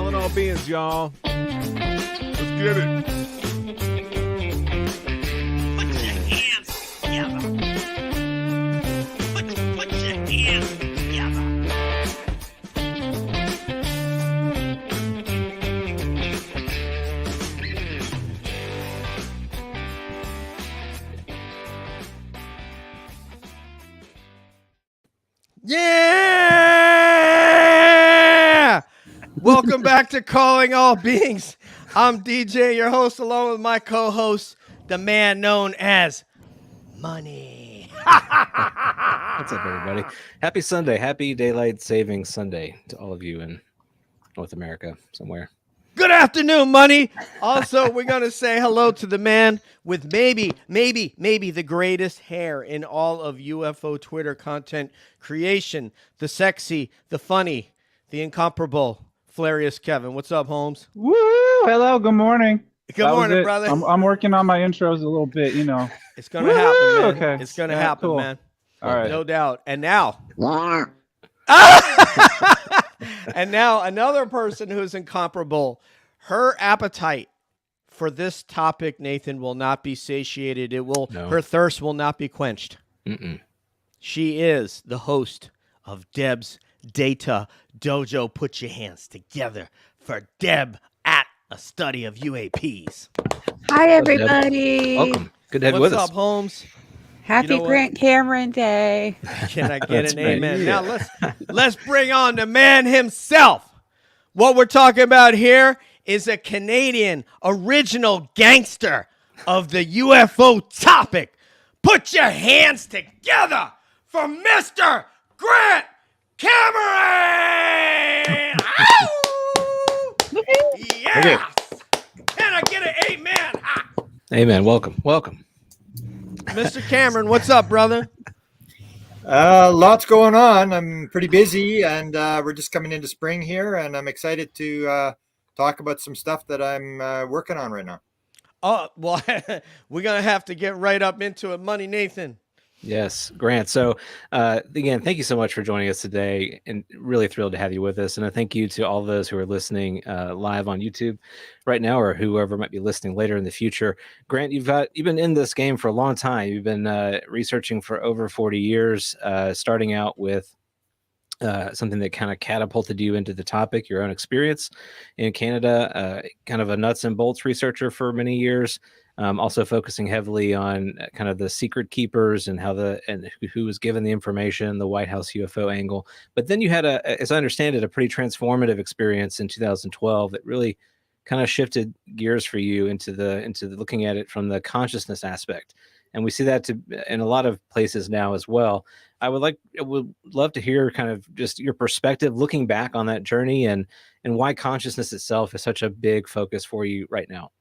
Calling all beings, y'all. Let's get it. Put your hands together. Put your hands together. Yeah! Welcome back to Calling All Beings. I'm DJ, your host, along with my co-host, the man known as Money. What's up, everybody? Happy Sunday. Happy Daylight Saving Sunday to all of you in North America somewhere. Good afternoon, Money. Also, we're going to say hello to the man with maybe the greatest hair in all of UFO Twitter content creation, the sexy, the funny, the incomparable, Flarius Kevin. What's up, Holmes? Woo! Hello. Good morning. Good morning, brother. I'm working on my intros a little bit. You know, It's going to happen, man. Okay. It's going to Yeah, happen, cool. man. all right. No doubt. And now, and now another person who's incomparable. Her appetite for this topic, Nathan, will not be satiated. Her thirst will not be quenched. Mm-mm. She is the host of Deb's Data Dojo. Put your hands together for Deb at a study of UAPs. Hi, everybody. Welcome. Good to have you What's with up, us. Holmes? Happy You know what? Grant Cameron Day. Can I get That's an right. amen? Yeah. Now let's bring on the man himself. What we're talking about here is a Canadian original gangster of the UFO topic. Put your hands together for Mr. Grant Cameron. Ow! Yes. Can I get an amen? Ah. Amen. Welcome. Mr. Cameron, what's up, brother? Lots going on. I'm pretty busy, and we're just coming into spring here, and I'm excited to talk about some stuff that I'm working on right now. Oh, well, we're going to have to get right up into it. Money, Nathan. Yes, Grant. So, again, thank you so much for joining us today, and really thrilled to have you with us. And a thank you to all those who are listening live on YouTube right now, or whoever might be listening later in the future. Grant, you've been in this game for a long time. You've been researching for over 40 years, starting out with something that kind of catapulted you into the topic, your own experience in Canada, kind of a nuts and bolts researcher for many years. Also focusing heavily on kind of the secret keepers and who was given the information, the White House UFO angle. But then you had as I understand it, a pretty transformative experience in 2012 that really kind of shifted gears for you into looking at it from the consciousness aspect. And we see that in a lot of places now as well. I would love to hear kind of just your perspective looking back on that journey and why consciousness itself is such a big focus for you right now.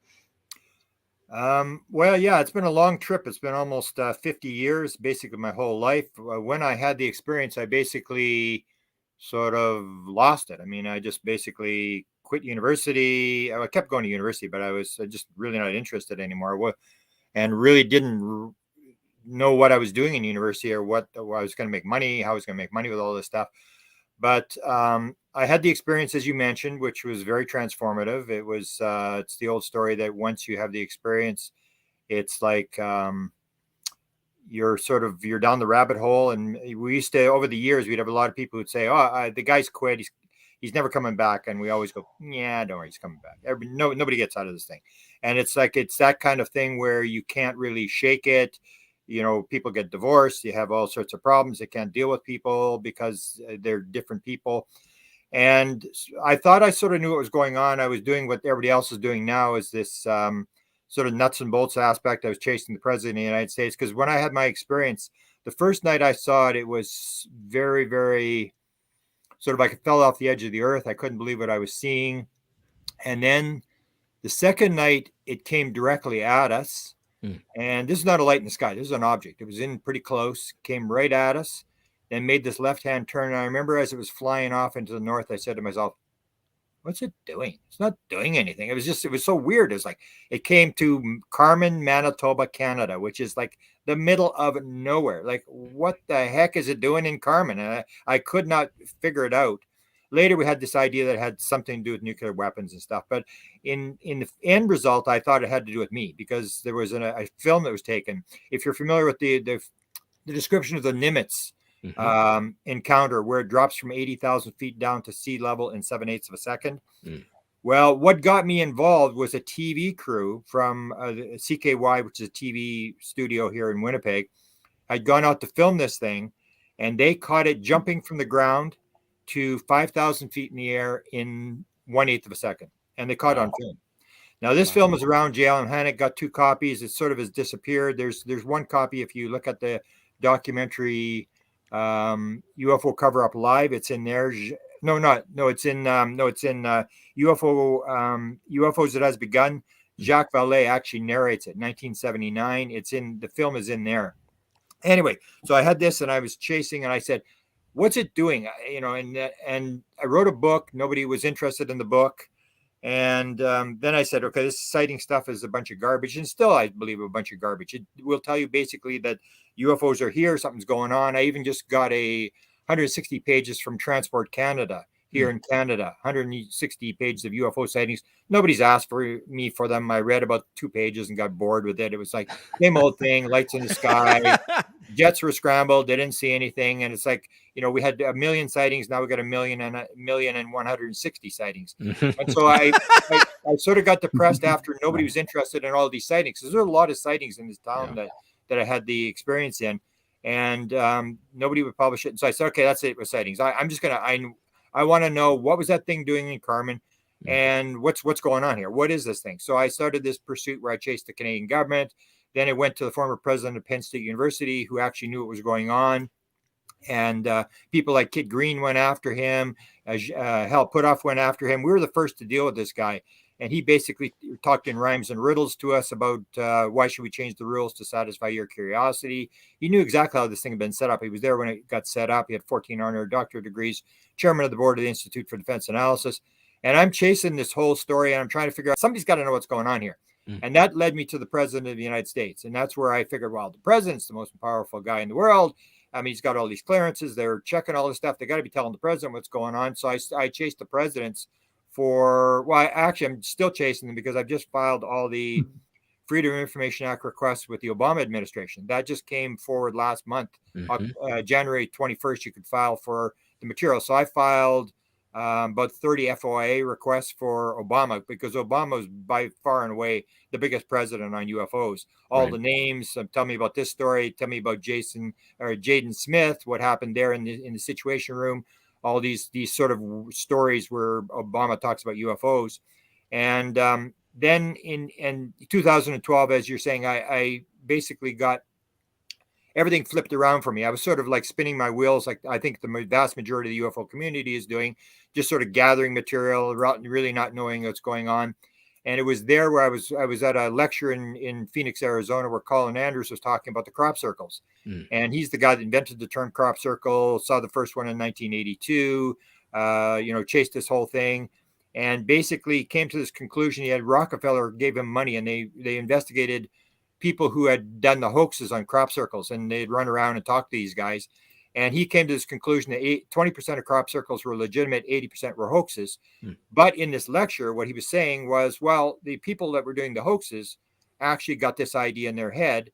Well, yeah, it's been a long trip. It's been almost 50 years, basically my whole life. When I had the experience, I basically sort of lost it. I mean, I just basically quit university. I kept going to university, but I was just really not interested anymore, and really didn't know what I was doing in university or what I was going to make money, how I was going to make money with all this stuff. But I had the experience, as you mentioned, which was very transformative. It was it's the old story that once you have the experience, it's like you're down the rabbit hole. And we used to, over the years, we'd have a lot of people who'd say, "Oh, the guy's quit. He's never coming back." And we always go, "Yeah, don't worry, he's coming back." Nobody gets out of this thing. And it's that kind of thing where you can't really shake it. You know, people get divorced. You have all sorts of problems. They can't deal with people because they're different people. And I thought I sort of knew what was going on. I was doing what everybody else is doing now, is this sort of nuts and bolts aspect. I was chasing the president of the United States, because when I had my experience, the first night I saw it, it was very, very sort of like it fell off the edge of the earth. I couldn't believe what I was seeing. And then the second night, it came directly at us. And this is not a light in the sky. This is an object. It was in pretty close, came right at us, then made this left-hand turn. And I remember as it was flying off into the north, I said to myself, "What's it doing? It's not doing anything." It was so weird. It was like, it came to Carmen, Manitoba, Canada, which is like the middle of nowhere. Like, what the heck is it doing in Carmen? And I could not figure it out. Later, we had this idea that it had something to do with nuclear weapons and stuff. But in the end result, I thought it had to do with me because there was a film that was taken. If you're familiar with the description of the Nimitz encounter, where it drops from 80,000 feet down to sea level in 7/8 of a second. Well, what got me involved was a TV crew from CKY, which is a TV studio here in Winnipeg, had gone out to film this thing, and they caught it jumping from the ground to 5,000 feet in the air in 1/8 of a second, and they caught it on film. Now, this film is around J. Allen Hynek, got 2 copies. It sort of has disappeared. There's 1 copy if you look at the documentary UFO Cover Up Live. It's in there. It's in UFOs That Has Begun. Jacques Vallée actually narrates it, 1979. The film is in there. Anyway, so I had this and I was chasing and I said, what's it doing? And I wrote a book. Nobody was interested in the book. And then I said, okay, this sighting stuff is a bunch of garbage. And still, I believe a bunch of garbage. It will tell you basically that UFOs are here. Something's going on. I even just got 160 pages from Transport Canada here in Canada, 160 pages of UFO sightings. Nobody's asked for me for them. I read about 2 pages and got bored with it. It was like same old thing, lights in the sky, jets were scrambled. They didn't see anything. And it's like, we had 1 million sightings. Now we got 1,160 sightings. And so I sort of got depressed after nobody was interested in all these sightings. There's a lot of sightings in this town that I had the experience in, and nobody would publish it. And so I said, okay, that's it with sightings. I want to know, what was that thing doing in Carmen, and what's going on here? What is this thing? So I started this pursuit where I chased the Canadian government. Then it went to the former president of Penn State University, who actually knew what was going on. And people like Kit Green went after him. Hal Puthoff went after him. We were the first to deal with this guy. And he basically talked in rhymes and riddles to us about why should we change the rules to satisfy your curiosity. He knew exactly how this thing had been set up. He was there when it got set up. He had 14 honorary doctorate degrees, chairman of the board of the Institute for Defense Analysis. And I'm chasing this whole story, and I'm trying to figure out, somebody's got to know what's going on here. And that led me to the president of the United States. And that's where I figured, well, the president's the most powerful guy in the world. I mean, he's got all these clearances. They're checking all this stuff. They got to be telling the president what's going on. So I chased the presidents I'm still chasing them because I've just filed all the Freedom of Information Act requests with the Obama administration. That just came forward last month. January 21st, you could file for the material. So I filed about 30 FOIA requests for Obama, because Obama was by far and away the biggest president on UFOs. All the names, tell me about this story, tell me about Jaden Smith, what happened there in the Situation Room, all these sort of stories where Obama talks about UFOs. And then in 2012, as you're saying, I basically got everything flipped around for me. I was sort of like spinning my wheels, like I think the vast majority of the UFO community is doing, just sort of gathering material, really not knowing what's going on. And it was there where I was at a lecture in Phoenix, Arizona, where Colin Andrews was talking about the crop circles. And he's the guy that invented the term crop circle, saw the first one in 1982, chased this whole thing, and basically came to this conclusion. He had Rockefeller gave him money, and they investigated people who had done the hoaxes on crop circles, and they'd run around and talk to these guys. And he came to this conclusion that 20% of crop circles were legitimate, 80% were hoaxes. But in this lecture, what he was saying was, well, the people that were doing the hoaxes actually got this idea in their head.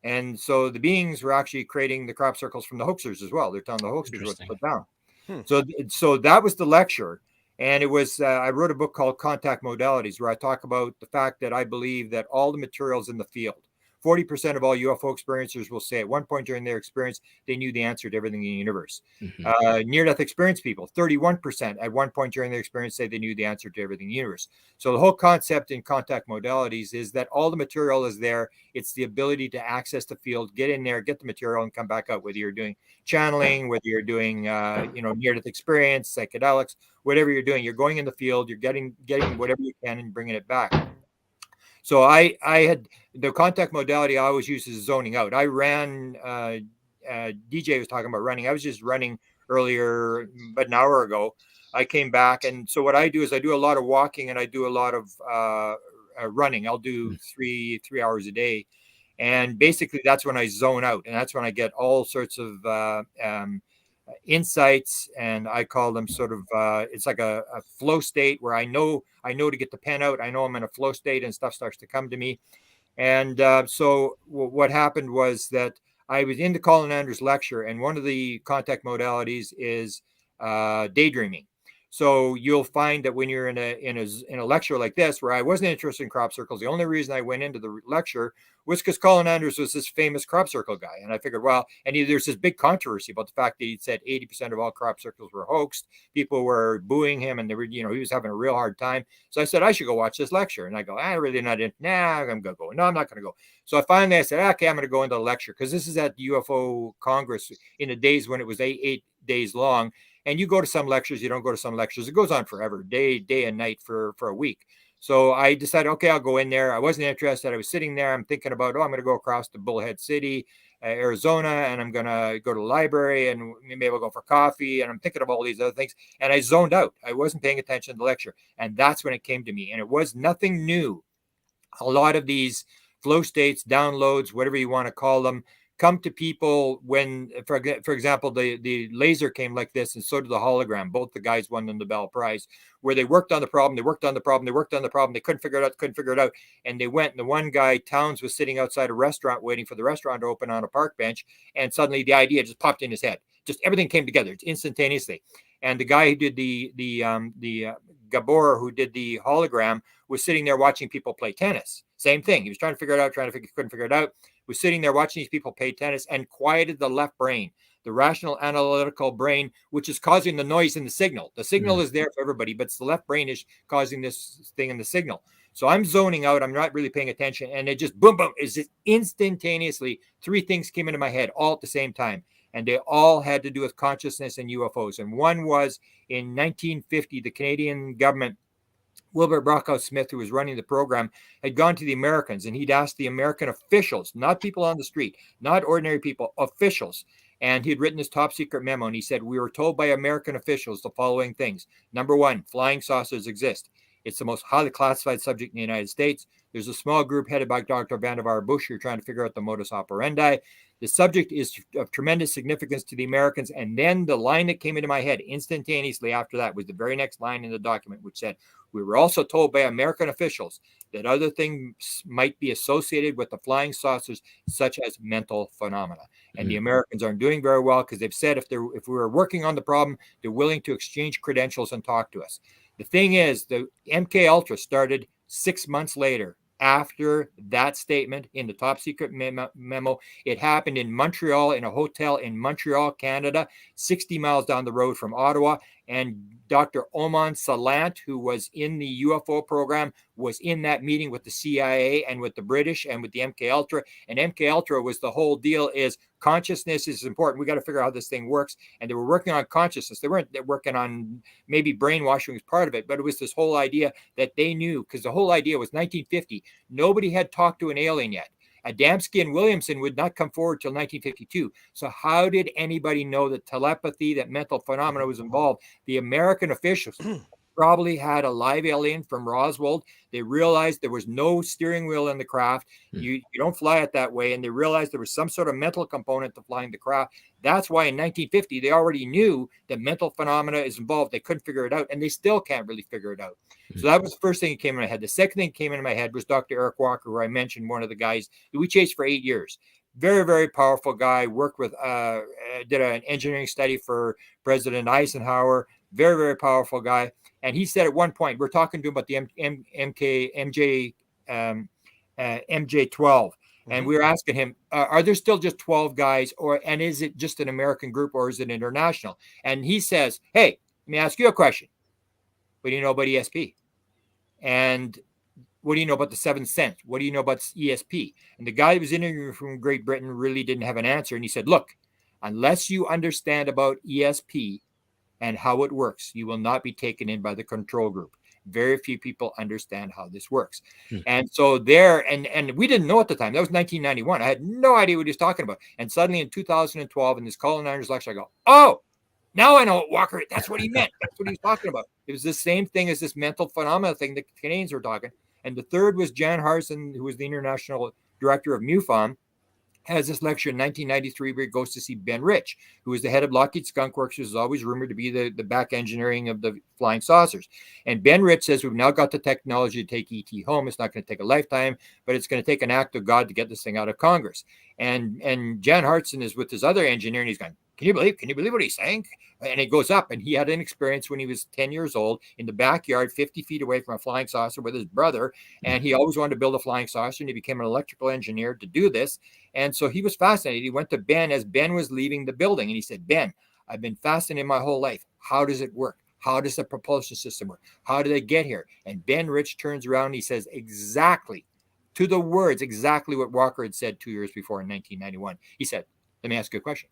And so the beings were actually creating the crop circles from the hoaxers as well. They're telling the hoaxers what to put down. So that was the lecture. And it was, I wrote a book called Contact Modalities, where I talk about the fact that I believe that all the materials in the field, 40% of all UFO experiencers will say at one point during their experience, they knew the answer to everything in the universe. Near-death experience people, 31% at one point during their experience say they knew the answer to everything in the universe. So the whole concept in Contact Modalities is that all the material is there. It's the ability to access the field, get in there, get the material, and come back out, whether you're doing channeling, whether you're doing near-death experience, psychedelics, whatever you're doing. You're going in the field, you're getting whatever you can and bringing it back. So I had the contact modality I always use is zoning out. I ran, DJ was talking about running. I was just running earlier, but an hour ago. I came back. And so what I do is I do a lot of walking and I do a lot of running. I'll do 3 hours a day. And basically that's when I zone out. And that's when I get all sorts of insights, and I call them sort of it's like a flow state where I know to get the pen out. I know I'm in a flow state, and stuff starts to come to me. And so what happened was that I was in the Colin Andrews lecture, and one of the contact modalities is daydreaming. So you'll find that when you're in a lecture like this, where I wasn't interested in crop circles, the only reason I went into the lecture was because Colin Andrews was this famous crop circle guy, and I figured, well, and there's this big controversy about the fact that he said 80% of all crop circles were hoaxed. People were booing him, and they were, he was having a real hard time. So I said I should go watch this lecture, and I go, I really not in. Nah, I'm gonna go. No, I'm not gonna go. So I said, okay, I'm gonna go into the lecture, because this is at the UFO Congress in the days when it was eight days long. And you go to some lectures, you don't go to some lectures. It goes on forever, day and night for a week. So I decided, okay, I'll go in there. I wasn't interested. I was sitting there. I'm thinking about, I'm going to go across to Bullhead City, Arizona, and I'm going to go to the library, and maybe I'll go for coffee. And I'm thinking of all these other things. And I zoned out. I wasn't paying attention to the lecture. And that's when it came to me. And it was nothing new. A lot of these flow states, downloads, whatever you want to call them, come to people when, for example, the laser came like this, and so did the hologram. Both the guys won the Nobel Prize, where they worked on the problem, they couldn't figure it out, and they went, and the one guy, Towns, was sitting outside a restaurant waiting for the restaurant to open on a park bench, and suddenly the idea just popped in his head. Just everything came together instantanously. And the guy who did the Gabor, who did the hologram, was sitting there watching people play tennis. Same thing. He was trying to figure it out, couldn't figure it out. Was sitting there watching these people play tennis, and quieted the left brain, the rational analytical brain, which is causing the noise in the signal. The signal is there for everybody, but it's the left brain is causing this thing in the signal. So I'm zoning out. I'm not really paying attention. And it just boom, boom, is just instantaneously 3 things came into my head all at the same time. And they all had to do with consciousness and UFOs. And one was in 1950, the Canadian government, Wilbur Brockhouse Smith, who was running the program, had gone to the Americans, and he'd asked the American officials, not people on the street, not ordinary people, officials. And he'd written this top secret memo, and he said, we were told by American officials the following things. Number 1, flying saucers exist. It's the most highly classified subject in the United States. There's a small group headed by Dr. Vannevar Bush who are trying to figure out the modus operandi. The subject is of tremendous significance to the Americans. And then the line that came into my head instantaneously after that was the very next line in the document, which said, we were also told by American officials that other things might be associated with the flying saucers, such as mental phenomena. And the Americans aren't doing very well, because they've said if we were working on the problem, they're willing to exchange credentials and talk to us. The thing is, the MK Ultra started 6 months later. After that statement in the top secret memo, it happened in Montreal, in a hotel in Montreal, Canada, 60 miles down the road from Ottawa. And Dr. Oman Salant, who was in the UFO program, was in that meeting with the CIA and with the British and with the MK Ultra. And MK Ultra was the whole deal is consciousness is important. We got to figure out how this thing works. And they were working on consciousness. They weren't working on maybe brainwashing was part of it, but it was this whole idea that they knew, because the whole idea was 1950. Nobody had talked to an alien yet. Adamski and Williamson would not come forward till 1952. So how did anybody know that telepathy, that mental phenomena was involved? The American officials probably had a live alien from Roswell. They realized there was no steering wheel in the craft. You don't fly it that way. And they realized there was some sort of mental component to flying the craft. That's why in 1950, they already knew that mental phenomena is involved. They couldn't figure it out, and they still can't really figure it out. So that was the first thing that came in my head. The second thing that came into my head was Dr. Eric Walker, who I mentioned, one of the guys that we chased for 8 years. Very, very powerful guy. Worked with, did an engineering study for President Eisenhower. Very, very powerful guy. And he said at one point, we're talking to him about the MJ-12. And we were asking him, are there still just 12 guys, and is it just an American group, or is it international? And he says, hey, let me ask you a question. What do you know about ESP? And what do you know about the seventh sense? What do you know about ESP? And the guy who was interviewing from Great Britain really didn't have an answer. And he said, look, unless you understand about ESP and how it works, you will not be taken in by the control group. Very few people understand how this works. And so and we didn't know at the time. That was 1991. I had no idea what he was talking about. And suddenly in 2012, in this Colin Andrews lecture, I go, oh, now I know what Walker, that's what he meant. That's what he was talking about. It was the same thing as this mental phenomena thing that the Canadians were talking. And the third was Jan Harrison, who was the international director of MUFON, has this lecture in 1993 where he goes to see Ben Rich, who is the head of Lockheed Skunk Works, who is always rumored to be the back engineering of the flying saucers. And Ben Rich says, we've now got the technology to take ET home. It's not going to take a lifetime, but it's going to take an act of God to get this thing out of Congress. And Jan Hartson is with his other engineer, and he's going, can you believe what he's saying? And it goes up, and he had an experience when he was 10 years old in the backyard, 50 feet away from a flying saucer with his brother. And he always wanted to build a flying saucer, and he became an electrical engineer to do this. And so he was fascinated. He went to Ben as Ben was leaving the building, and he said, Ben, I've been fascinated my whole life. How does it work? How does the propulsion system work? How do they get here? And Ben Rich turns around and he says exactly, to the words, exactly what Walker had said 2 years before in 1991. He said, let me ask you a question.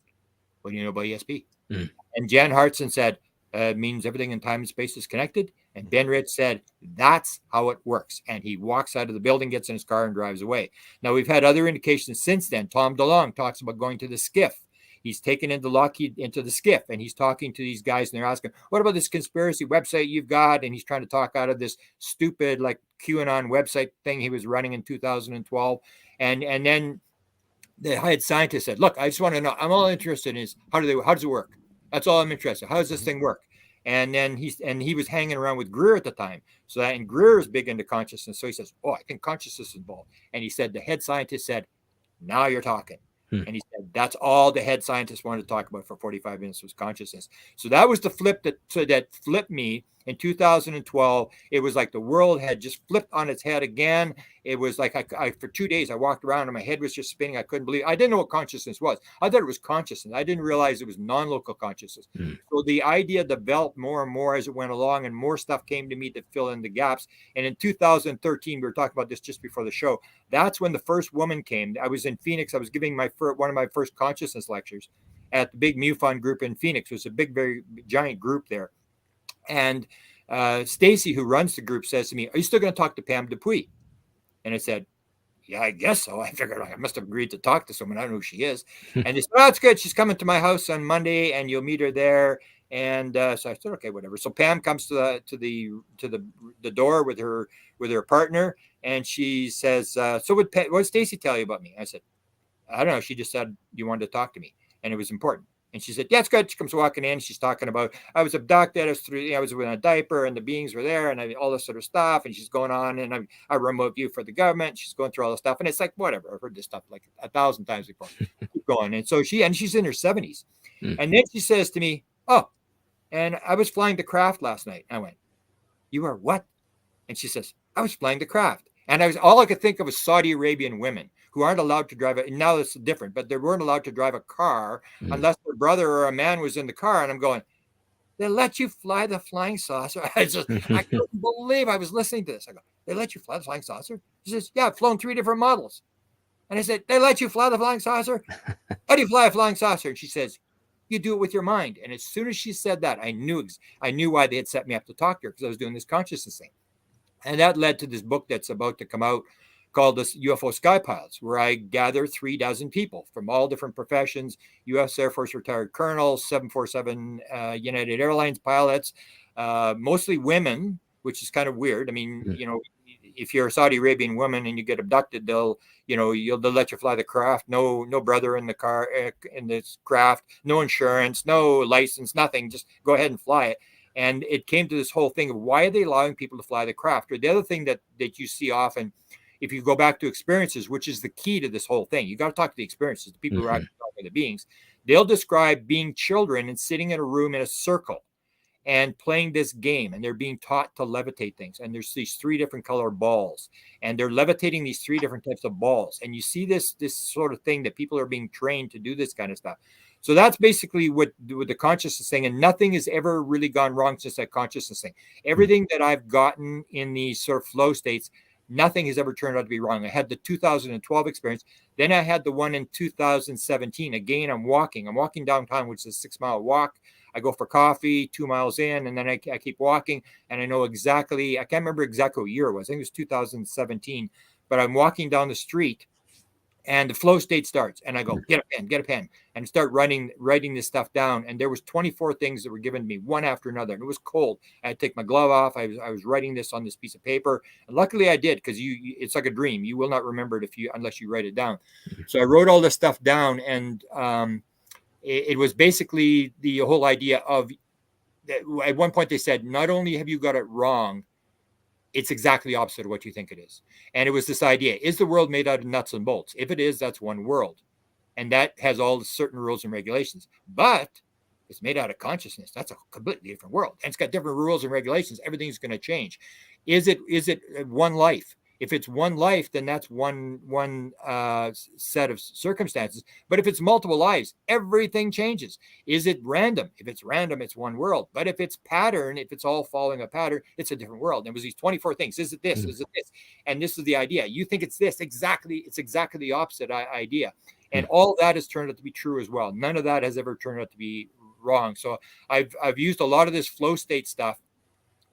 What do you know about ESP? And Jan Hartson said, it means everything in time and space is connected. And Ben Rich said, that's how it works. And he walks out of the building, gets in his car, and drives away. Now, we've had other indications since then. Tom DeLonge talks about going to the skiff. He's taken into Lockheed, into the skiff, and he's talking to these guys, and they're asking, what about this conspiracy website you've got? And he's trying to talk out of this stupid, like, QAnon website thing he was running in 2012. And then the head scientist said, look, I just want to know, I'm all interested in is how does it work? That's all I'm interested in. How does this thing work? And then he was hanging around with Greer at the time. So that, and Greer is big into consciousness. So he says, oh, I think consciousness is involved. And he said, the head scientist said, now you're talking. And he said, that's all the head scientist wanted to talk about for 45 minutes was consciousness. So that was the flip that flipped me in 2012. It was like the world had just flipped on its head again. It was like I for 2 days, I walked around and my head was just spinning. I couldn't believe it. I didn't know what consciousness was. I thought it was consciousness. I didn't realize it was non-local consciousness. So the idea developed more and more as it went along, and more stuff came to me to fill in the gaps. And in 2013, we were talking about this just before the show. That's when the first woman came. I was in Phoenix. I was giving one of my first consciousness lectures at the big MUFON group in Phoenix. It was a big, very giant group there. And Stacy, who runs the group, says to me, are you still going to talk to Pam Dupuy? And I said, yeah, I guess so. I figured I must have agreed to talk to someone. I don't know who she is. And they said, oh, that's good. She's coming to my house on Monday and you'll meet her there. And so I said, okay, whatever. So Pam comes to the door with her partner. And she says, so what did Stacy tell you about me? I said, I don't know. She just said you wanted to talk to me and it was important. And she said, yeah, it's good. She comes walking in. She's talking about, I was abducted. I was in a diaper and the beings were there and all this sort of stuff. And she's going on and I remote view for the government. She's going through all this stuff. And it's like, whatever. I've heard this stuff like 1,000 times before. Keep going. And so she's in her 70s. And then she says to me, oh, and I was flying the craft last night. I went, you were what? And she says, I was flying the craft. And all I could think of was Saudi Arabian women who aren't allowed to drive it. And now it's different, but they weren't allowed to drive a car unless their brother or a man was in the car. And I'm going, they let you fly the flying saucer. I couldn't believe I was listening to this. I go, they let you fly the flying saucer? She says, yeah, I've flown 3 different models. And I said, they let you fly the flying saucer? How do you fly a flying saucer? And she says, you do it with your mind. And as soon as she said that, I knew why they had set me up to talk to her, because I was doing this consciousness thing. And that led to this book that's about to come out called the UFO Sky Pilots, where I gather 36 people from all different professions, U.S. Air Force retired colonels, 747 United Airlines pilots, mostly women, which is kind of weird. I mean, if you're a Saudi Arabian woman and you get abducted, they'll let you fly the craft. No brother in the car, in this craft, no insurance, no license, nothing. Just go ahead and fly it. And it came to this whole thing of why are they allowing people to fly the craft? Or the other thing that you see often, if you go back to experiences, which is the key to this whole thing, you got to talk to the experiences, the people who are actually talking to the beings. They'll describe being children and sitting in a room in a circle and playing this game, and they're being taught to levitate things. And there's these 3 different color balls, and they're levitating these 3 different types of balls. And you see this sort of thing that people are being trained to do this kind of stuff. So that's basically what the consciousness thing, and nothing has ever really gone wrong since that consciousness thing. Everything that I've gotten in these sort of flow states, nothing has ever turned out to be wrong. I had the 2012 experience. Then I had the one in 2017. Again, I'm walking downtown, which is a 6-mile walk. I go for coffee 2 miles in, and then I keep walking, and I know exactly, I can't remember exactly what year it was. I think it was 2017, but I'm walking down the street, and the flow state starts, and I go, get a pen, and start writing this stuff down. And there was 24 things that were given to me, one after another, and it was cold. I had to take my glove off. I was writing this on this piece of paper, and luckily I did, because it's like a dream. You will not remember it unless you write it down. So I wrote all this stuff down, and it was basically the whole idea of, at one point they said, not only have you got it wrong, it's exactly the opposite of what you think it is. And it was this idea: is the world made out of nuts and bolts? If it is, that's one world, and that has all the certain rules and regulations. But it's made out of consciousness. That's a completely different world, and it's got different rules and regulations. Everything's going to change. Is it one life? If it's one life, then that's one set of circumstances. But if it's multiple lives, everything changes. Is it random? If it's random, it's one world. But if it's pattern, if it's all following a pattern, it's a different world. And it was these 24 things. Is it this? Is it this? And this is the idea. You think it's this. Exactly. It's exactly the opposite idea. And all that has turned out to be true as well. None of that has ever turned out to be wrong. So I've used a lot of this flow state stuff,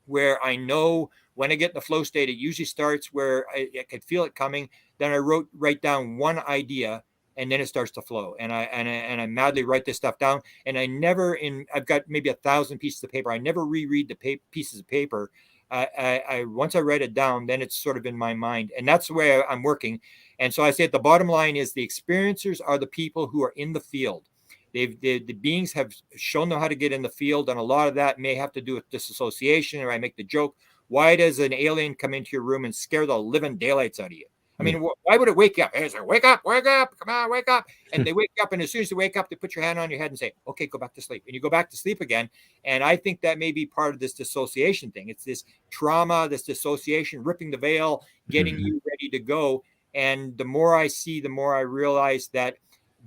where I know when I get in the flow state, it usually starts where I could feel it coming. Then I write down one idea, and then it starts to flow. And I madly write this stuff down. And I've got maybe 1,000 pieces of paper. I never reread the pieces of paper. Once I write it down, then it's sort of in my mind, and that's the way I'm working. And so I say, at the bottom line is, the experiencers are the people who are in the field. The beings have shown them how to get in the field, and a lot of that may have to do with disassociation. Or I make the joke, why does an alien come into your room and scare the living daylights out of you? I mean, why would it wake you up? It's like, wake up, come on, wake up. And they wake up, and as soon as they wake up, they put your hand on your head and say, okay, go back to sleep. And you go back to sleep again. And I think that may be part of this dissociation thing. It's this trauma, this dissociation, ripping the veil, getting you ready to go. And the more I see, the more I realize that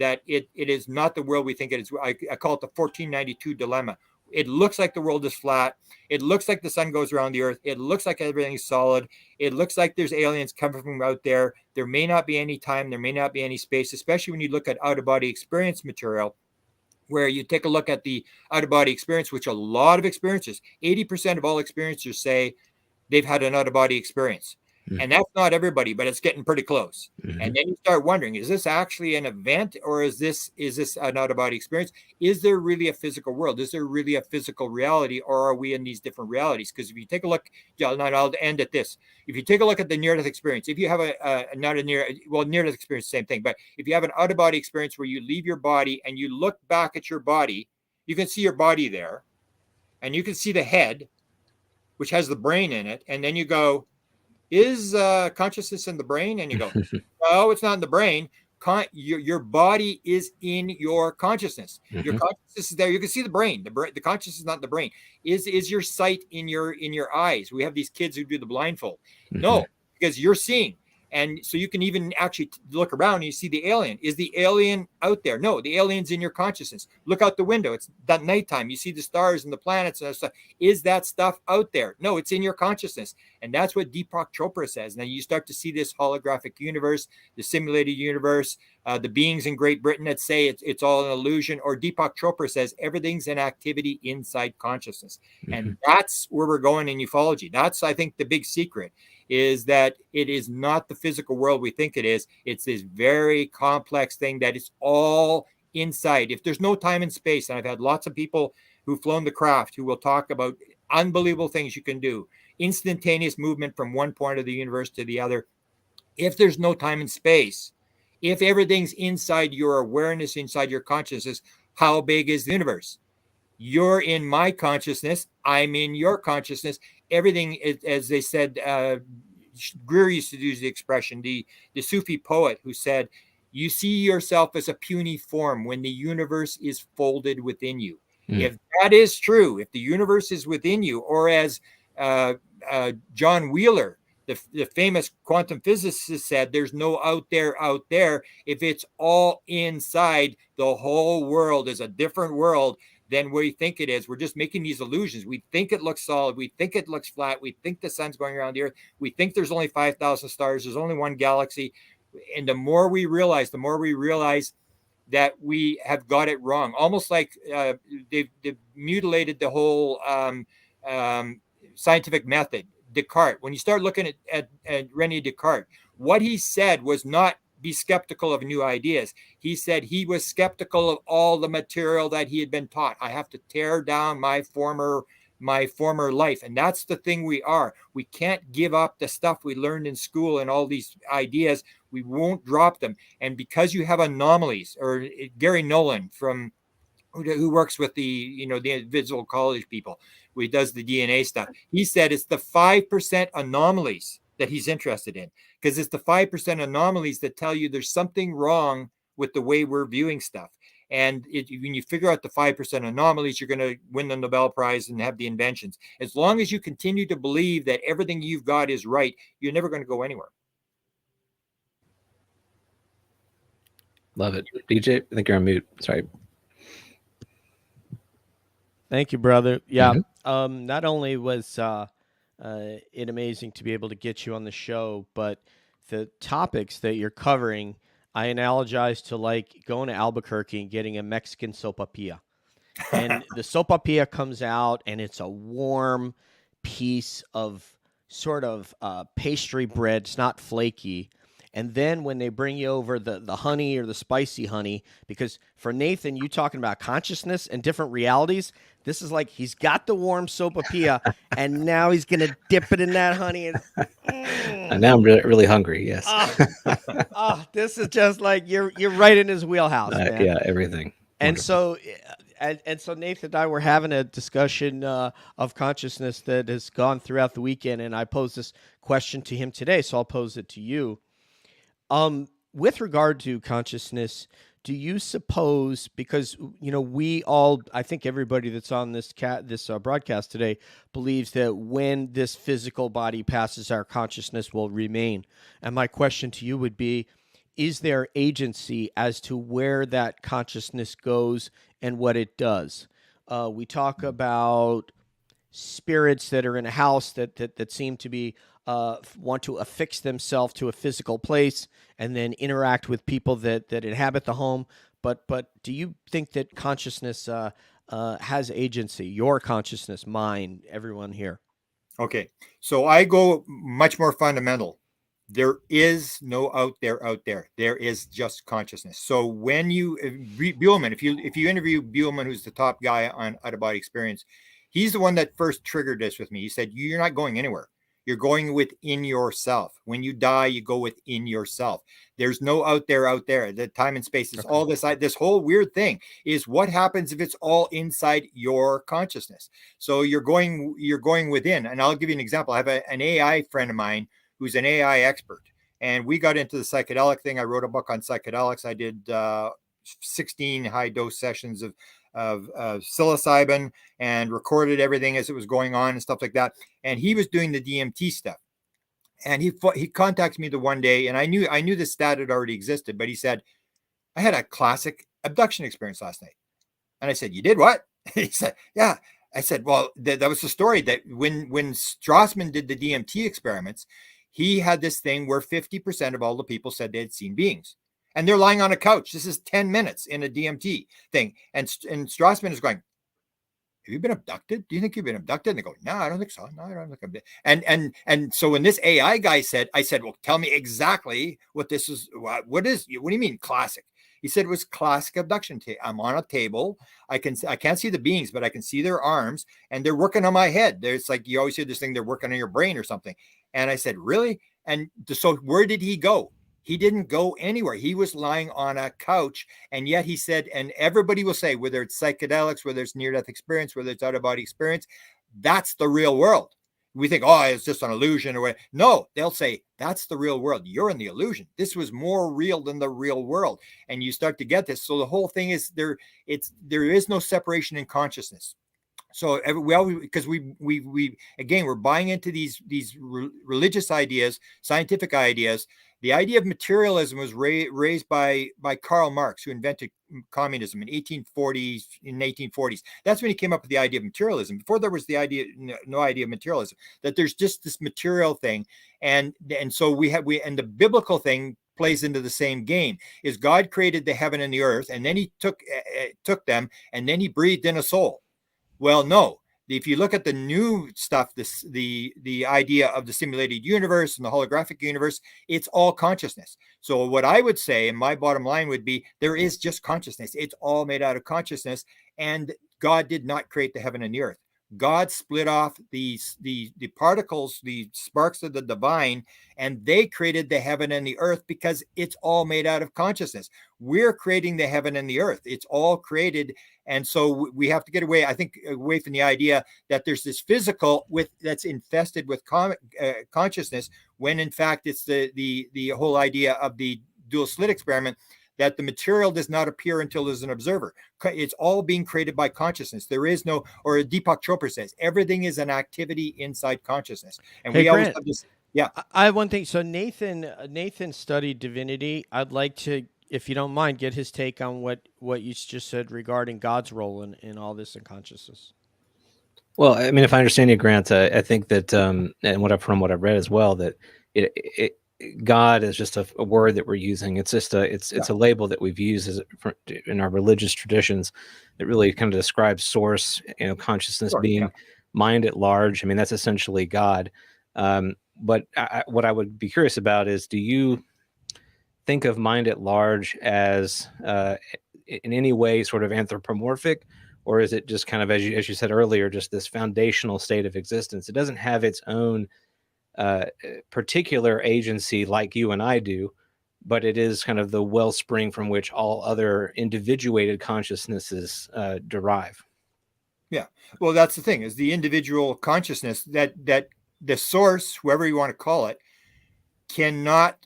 it is not the world we think it is. I call it the 1492 dilemma. It looks like the world is flat. It looks like the sun goes around the earth. It looks like everything's solid. It looks like there's aliens coming from out there. There may not be any time. There may not be any space, especially when you look at out-of-body experience material, where you take a look at the out-of-body experience, which a lot of experiencers, 80% of all experiencers say they've had an out-of-body experience. And that's not everybody, but it's getting pretty close. And then you start wondering, is this actually an event, or is this an out-of-body experience? Is there really a physical world? Is there really a physical reality, or are we in these different realities? Because if you take a look, I'll end at this. If you take a look at the near-death experience, if you have near-death experience, same thing. But if you have an out-of-body experience where you leave your body and you look back at your body, you can see your body there, and you can see the head, which has the brain in it, and then you go, is consciousness in the brain? And you go, no, it's not in the brain. Your body is in your consciousnness. Your consciousness is there. You can see the brain. The consciousness is not in the brain. Is your sight in your eyes? We have these kids who do the blindfold. No, because you're seeing. And so you can even actually look around and you see the alien. Is the alien out there? No, the alien's in your consciousness. Look out the window. It's that nighttime. You see the stars and the planets and stuff. Is that stuff out there? No, it's in your consciousness. And that's what Deepak Chopra says. Now you start to see this holographic universe, the simulated universe, the beings in Great Britain that say it's all an illusion. Or Deepak Chopra says everything's an activity inside consciousness. And that's where we're going in ufology. That's, I think, the big secret, is that it is not the physical world we think it is. It's this very complex thing that is all inside. If there's no time and space, and I've had lots of people who've flown the craft who will talk about unbelievable things you can do, instantaneous movement from one point of the universe to the other. If there's no time and space, if everything's inside your awareness, inside your consciousness, how big is the universe? You're in my consciousness. I'm in your consciousness. Everything, as they said, Greer used to use the expression, the Sufi poet who said, you see yourself as a puny form when the universe is folded within you. If that is true, if the universe is within you, or as John Wheeler, the famous quantum physicist, said, there's no out there. If it's all inside, the whole world is a different world than we think it is. We're just making these illusions. We think it looks solid. We think it looks flat. We think the sun's going around the earth. We think there's only 5,000 stars. There's only one galaxy. And the more we realize that we have got it wrong. Almost like they've mutilated the whole scientific method. Descartes, when you start looking at Rene Descartes, what he said was not be skeptical of new ideas. He said he was skeptical of all the material that he had been taught. I have to tear down my former life. And that's the thing we are. We can't give up the stuff we learned in school and all these ideas. We won't drop them. And because you have anomalies, or Gary Nolan who works with the individual college people, who does the DNA stuff, he said it's the 5% anomalies that he's interested in, because it's the 5% anomalies that tell you there's something wrong with the way we're viewing stuff. And when you figure out the 5% anomalies, you're going to win the Nobel Prize and have the inventions. As long as you continue to believe that everything you've got is right, you're never going to go anywhere. Love it. DJ, I think you're on mute. Sorry. Thank you, brother. Yeah. Not only was it amazing to be able to get you on the show, but the topics that you're covering, I analogize to like going to Albuquerque and getting a Mexican sopapilla. And the sopapilla comes out and it's a warm piece of sort of pastry bread. It's not flaky. And then when they bring you over the honey or the spicy honey, because for Nathan, you talking about consciousness and different realities, this is like he's got the warm sopapilla and now he's going to dip it in that honey. And now I'm really hungry. Yes. This is just like you're right in his wheelhouse, man. Yeah, everything. And Wonderful. so Nathan and I were having a discussion of consciousness that has gone throughout the weekend, and I posed this question to him today, so I'll pose it to you. With regard to consciousness, do you suppose, because we all, I think everybody that's on this broadcast today believes that when this physical body passes, our consciousness will remain. And my question to you would be, is there agency as to where that consciousness goes and what it does? We talk about spirits that are in a house that seem to be want to affix themselves to a physical place and then interact with people that inhabit the home. But do you think that consciousness has agency? Your consciousness, mine, everyone here. Okay, so I go much more fundamental. There is no out there. There is just consciousness. So when you Buhlman, if you interview Buhlman, who's the top guy on out of body experience, he's the one that first triggered this with me. He said, "You're not going anywhere. You're going within yourself. When you die, you go within yourself. There's no out there. The time and space is all this. This whole weird thing is what happens if it's all inside your consciousness. So you're going within. And I'll give you an example. I have an AI friend of mine who's an AI expert, and we got into the psychedelic thing. I wrote a book on psychedelics. I did 16 high dose sessions of psilocybin and recorded everything as it was going on and stuff like that. And he was doing the DMT stuff. And he contacted me the one day, and I knew this stat had already existed, but he said, "I had a classic abduction experience last night." And I said, "You did what?" He said, "Yeah." I said, "Well, that was the story that when Strassman did the DMT experiments, he had this thing where 50% of all the people said they had seen beings. And they're lying on a couch. This is 10 minutes in a DMT thing. And Strassman is going, "Have you been abducted? Do you think you've been abducted?" And they go, "No, I don't think so. No, I don't think I'm." And so when this AI guy said, I said, "Well, tell me exactly what this is. What do you mean classic?" He said it was classic abduction. I'm on a table. I can't see the beings, but I can see their arms, and they're working on my head. There's like, you always hear this thing, they're working on your brain or something. And I said, "Really?" And so where did he go? He didn't go anywhere. He was lying on a couch. And yet he said, and everybody will say, whether it's psychedelics, whether it's near-death experience, whether it's out-of-body experience, that's the real world. We think, oh, it's just an illusion or what. No, they'll say, that's the real world. You're in the illusion. This was more real than the real world. And you start to get this. So the whole thing is there is no separation in consciousness. So because we're buying into these religious ideas, scientific ideas. The idea of materialism was raised by Karl Marx, who invented communism in 1840s. That's when he came up with the idea of materialism. Before there was the idea, no idea of materialism, that there's just this material thing. And so and the biblical thing plays into the same game. Is God created the heaven and the earth, and then he took them, and then he breathed in a soul. Well, no, if you look at the new stuff, the idea of the simulated universe and the holographic universe, it's all consciousness. So what I would say, and my bottom line would be, there is just consciousness. It's all made out of consciousness, and God did not create the heaven and the earth. God split off the particles, the sparks of the divine, and they created the heaven and the earth because it's all made out of consciousness. We're creating the heaven and the earth. It's all created. And so we have to get away, I think, away from the idea that there's this physical that's infested with consciousness, when in fact it's the whole idea of the dual slit experiment, that the material does not appear until there's an observer. It's all being created by consciousness. There is no, or Deepak Chopra says, everything is an activity inside consciousness. And Hey, we always Grant, have this. Yeah. I have one thing. So Nathan studied divinity. I'd like to, if you don't mind, get his take on what you just said regarding God's role in all this in consciousness. Well, I mean, if I understand you, Grant, I think that, and from what I've read as well, that God is just a word that we're using. It's just it's a label that we've used in our religious traditions that really kind of describes source, consciousness being mind at large. I mean, that's essentially God. But what I would be curious about is, do you think of mind at large as in any way sort of anthropomorphic, or is it just kind of, as you said earlier, just this foundational state of existence? It doesn't have its own particular agency like you and I do, but it is kind of the wellspring from which all other individuated consciousnesses derive. Yeah. Well, that's the thing, is the individual consciousness that the source, whoever you want to call it, cannot,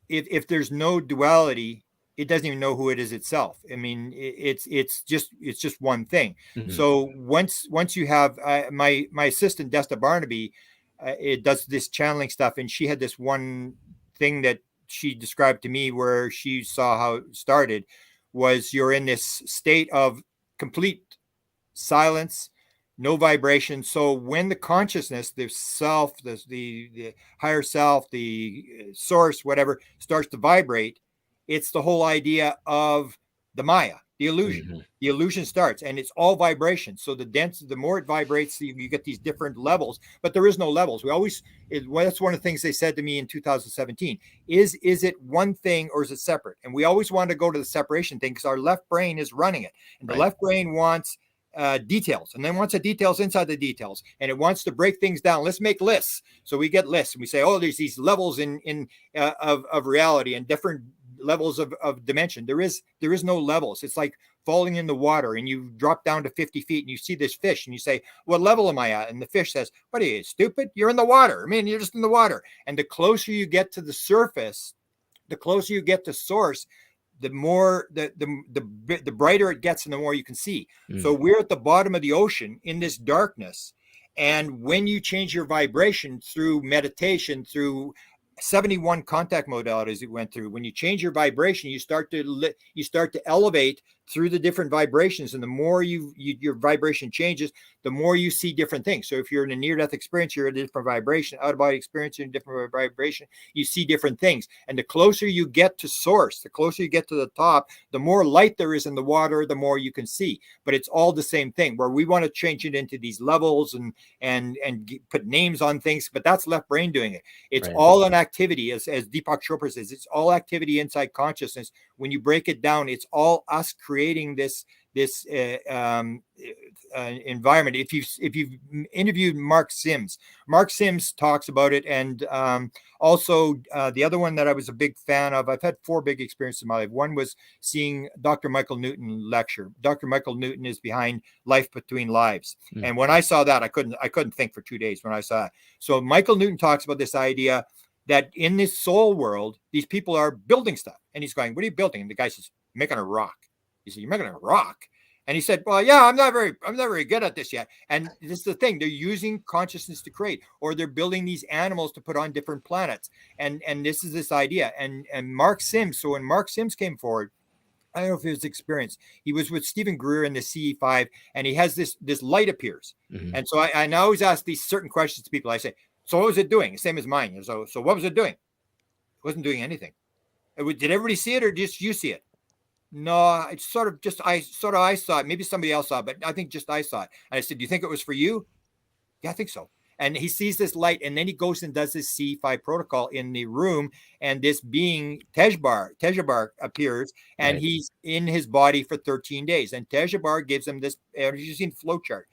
if there's no duality, it doesn't even know who it is itself. I mean, it's just one thing. Mm-hmm. So once you have my assistant Desta Barnaby, it does this channeling stuff, and she had this one thing that she described to me where she saw how it started, was you're in this state of complete silence, no vibration. So when the consciousness, the self, the higher self, the source, whatever, starts to vibrate, it's the whole idea of the Maya, the illusion. Mm-hmm. The illusion starts, and it's all vibration. So the more it vibrates, you get these different levels, but there is no levels. That's one of the things they said to me in 2017, is it one thing or is it separate? And we always want to go to the separation thing because our left brain is running it. And the left brain wants details, and then wants the details inside the details, and it wants to break things down. Let's make lists. So we get lists, and we say, oh, there's these levels of reality and different levels of dimension. There is no levels. It's like falling in the water, and you drop down to 50 feet and you see this fish, and you say, what level am I at? And the fish says, what are you, stupid? You're in the water. I mean, you're just in the water. And the closer you get to the surface, the closer you get to source, the more the brighter it gets, and the more you can see. So we're at the bottom of the ocean in this darkness, and when you change your vibration through meditation, through 71 contact modalities it went through, when you change your vibration, you start to elevate through the different vibrations, and the more your vibration changes, the more you see different things. So if you're in a near-death experience, you're in a different vibration. Out-of-body experience, you're in a different vibration. You see different things, and the closer you get to source, the closer you get to the top, the more light there is in the water, the more you can see. But it's all the same thing. Where we want to change it into these levels and put names on things, but that's left brain doing it. It's all an activity, as Deepak Chopra says. It's all activity inside consciousness. When you break it down, it's all us creating this environment. If you've interviewed Mark Sims talks about it, and also the other one that I was a big fan of. I've had 4 big experiences in my life. One was seeing Dr. Michael Newton lecture. Dr. Michael Newton is behind Life Between Lives, and when I saw that, I couldn't think for 2 days when I saw it. So Michael Newton talks about this idea that in this soul world, these people are building stuff, and he's going, "What are you building?" And the guy says, "Making a rock." He said, "You're making a rock?" And he said, "Well, yeah, I'm not very good at this yet." And this is the thing. They're using consciousness to create, or they're building these animals to put on different planets. And this is this idea. And Mark Sims, so when Mark Sims came forward, I don't know if it was experience. He was with Stephen Greer in the CE5, and he has this light appears. Mm-hmm. And so I always ask these certain questions to people. I say, "So what was it doing?" Same as mine. So what was it doing? It wasn't doing anything. Did everybody see it, or just you see it? No, it's I saw it. Maybe somebody else saw it, but I think just I saw it. And I said, "Do you think it was for you?" Yeah, I think so. And he sees this light, and then he goes and does his C5 protocol in the room, and this being Tejabar appears, and Right. he's in his body for 13 days. And Tejabar gives him this, you've seen flow chart.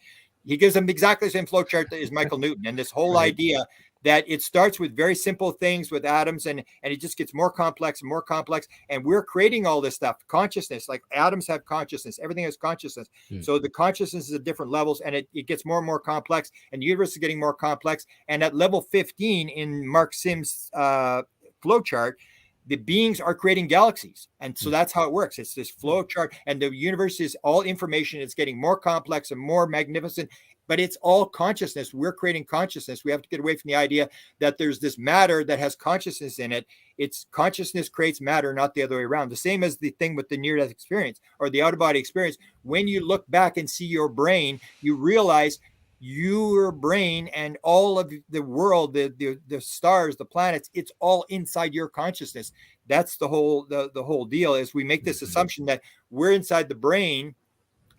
He gives him exactly the same flow chart that is Michael Newton, and this whole Right. idea that it starts with very simple things with atoms, and it just gets more complex and more complex. And we're creating all this stuff, consciousness, like atoms have consciousness, everything has consciousness. So the consciousness is at different levels, and it gets more and more complex, and the universe is getting more complex. And at level 15 in Mark Sims' flow chart, the beings are creating galaxies. And so that's how it works. It's this flow chart, and the universe is all information. It's getting more complex and more magnificent, but it's all consciousness. We're creating consciousness. We have to get away from the idea that there's this matter that has consciousness in it. It's consciousness creates matter, not the other way around. The same as the thing with the near-death experience or the out-of-body experience. When you look back and see your brain, you realize your brain and all of the world, the stars, the planets, it's all inside your consciousness. That's the whole deal. Is we make this assumption that we're inside the brain,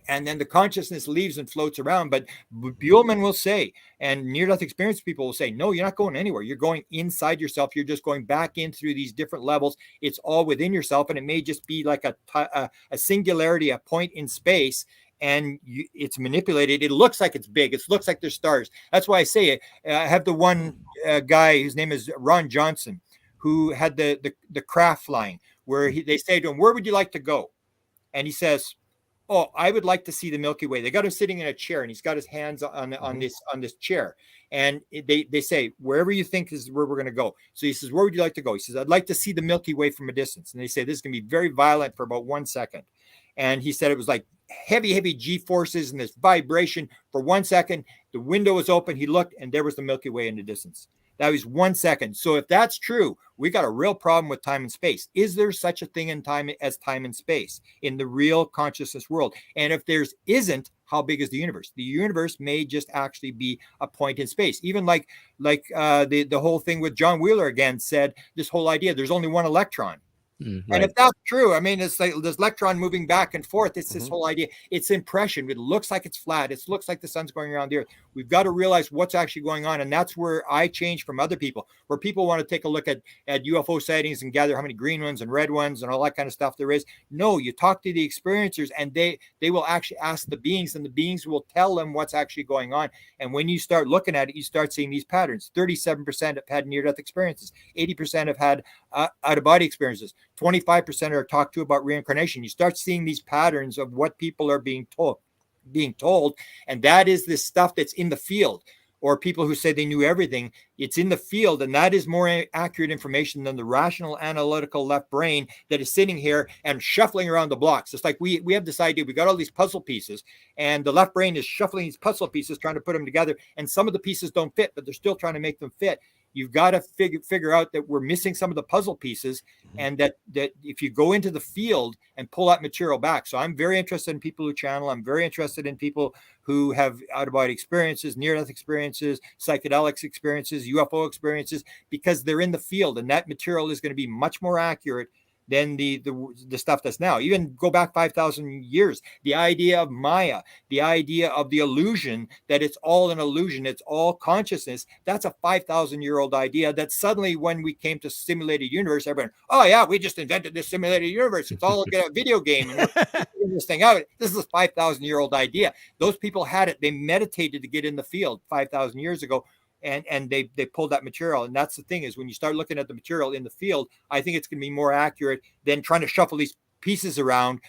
and then the consciousness leaves and floats around. But Buellman will say, and near-death experience people will say, no, you're not going anywhere. You're going inside yourself. You're just going back in through these different levels. It's all within yourself, and it may just be like a singularity, a point in space, and it's manipulated. It looks like it's big. It looks like there's stars. That's why I say it. I have the one guy, his name is Ron Johnson, who had the craft flying, where they say to him, where would you like to go? And he says, oh, I would like to see the Milky Way. They got him sitting in a chair, and he's got his hands on this chair. And they say, wherever you think is where we're going to go. So he says, where would you like to go? He says, I'd like to see the Milky Way from a distance. And they say, this is going to be very violent for about 1 second. And he said it was like heavy G forces and this vibration for 1 second. The window was open. He looked, and there was the Milky Way in the distance. That was 1 second. So if that's true, we got a real problem with time and space. Is there such a thing in time as time and space in the real consciousness world? And if there isn't, how big is the universe? The universe may just actually be a point in space. Even like the whole thing with John Wheeler again said, this whole idea, there's only one electron. Right. And if that's true, I mean, it's like this electron moving back and forth. It's this whole idea. It's impression. It looks like it's flat. It looks like the sun's going around the earth. We've got to realize what's actually going on. And that's where I change from other people, where people want to take a look at UFO sightings and gather how many green ones and red ones and all that kind of stuff there is. No, you talk to the experiencers, and they will actually ask the beings, and the beings will tell them what's actually going on. And when you start looking at it, you start seeing these patterns. 37% have had near-death experiences. 80% have had out-of-body experiences. 25% are talked to about reincarnation. You start seeing these patterns of what people are being told, and that is this stuff that's in the field. Or people who say they knew everything, it's in the field, and that is more accurate information than the rational, analytical left brain that is sitting here and shuffling around the blocks. It's like we have this idea, we got all these puzzle pieces, and the left brain is shuffling these puzzle pieces, trying to put them together, and some of the pieces don't fit, but they're still trying to make them fit. You've got to figure out that we're missing some of the puzzle pieces, and that if you go into the field and pull that material back. So I'm very interested in people who channel. I'm very interested in people who have out-of-body experiences, near-death experiences, psychedelics experiences, UFO experiences, because they're in the field, and that material is going to be much more accurate than the stuff that's now. Even go back 5,000 years, the idea of Maya, the idea of the illusion that it's all an illusion, it's all consciousness, that's a 5,000-year-old idea that suddenly when we came to simulated universe, everyone, oh yeah, we just invented this simulated universe. It's all like a video game, and we're figuring this thing out. This is a 5,000-year-old idea. Those people had it. They meditated to get in the field 5,000 years ago. And they pulled that material. And that's the thing, is when you start looking at the material in the field, I think it's going to be more accurate than trying to shuffle these pieces around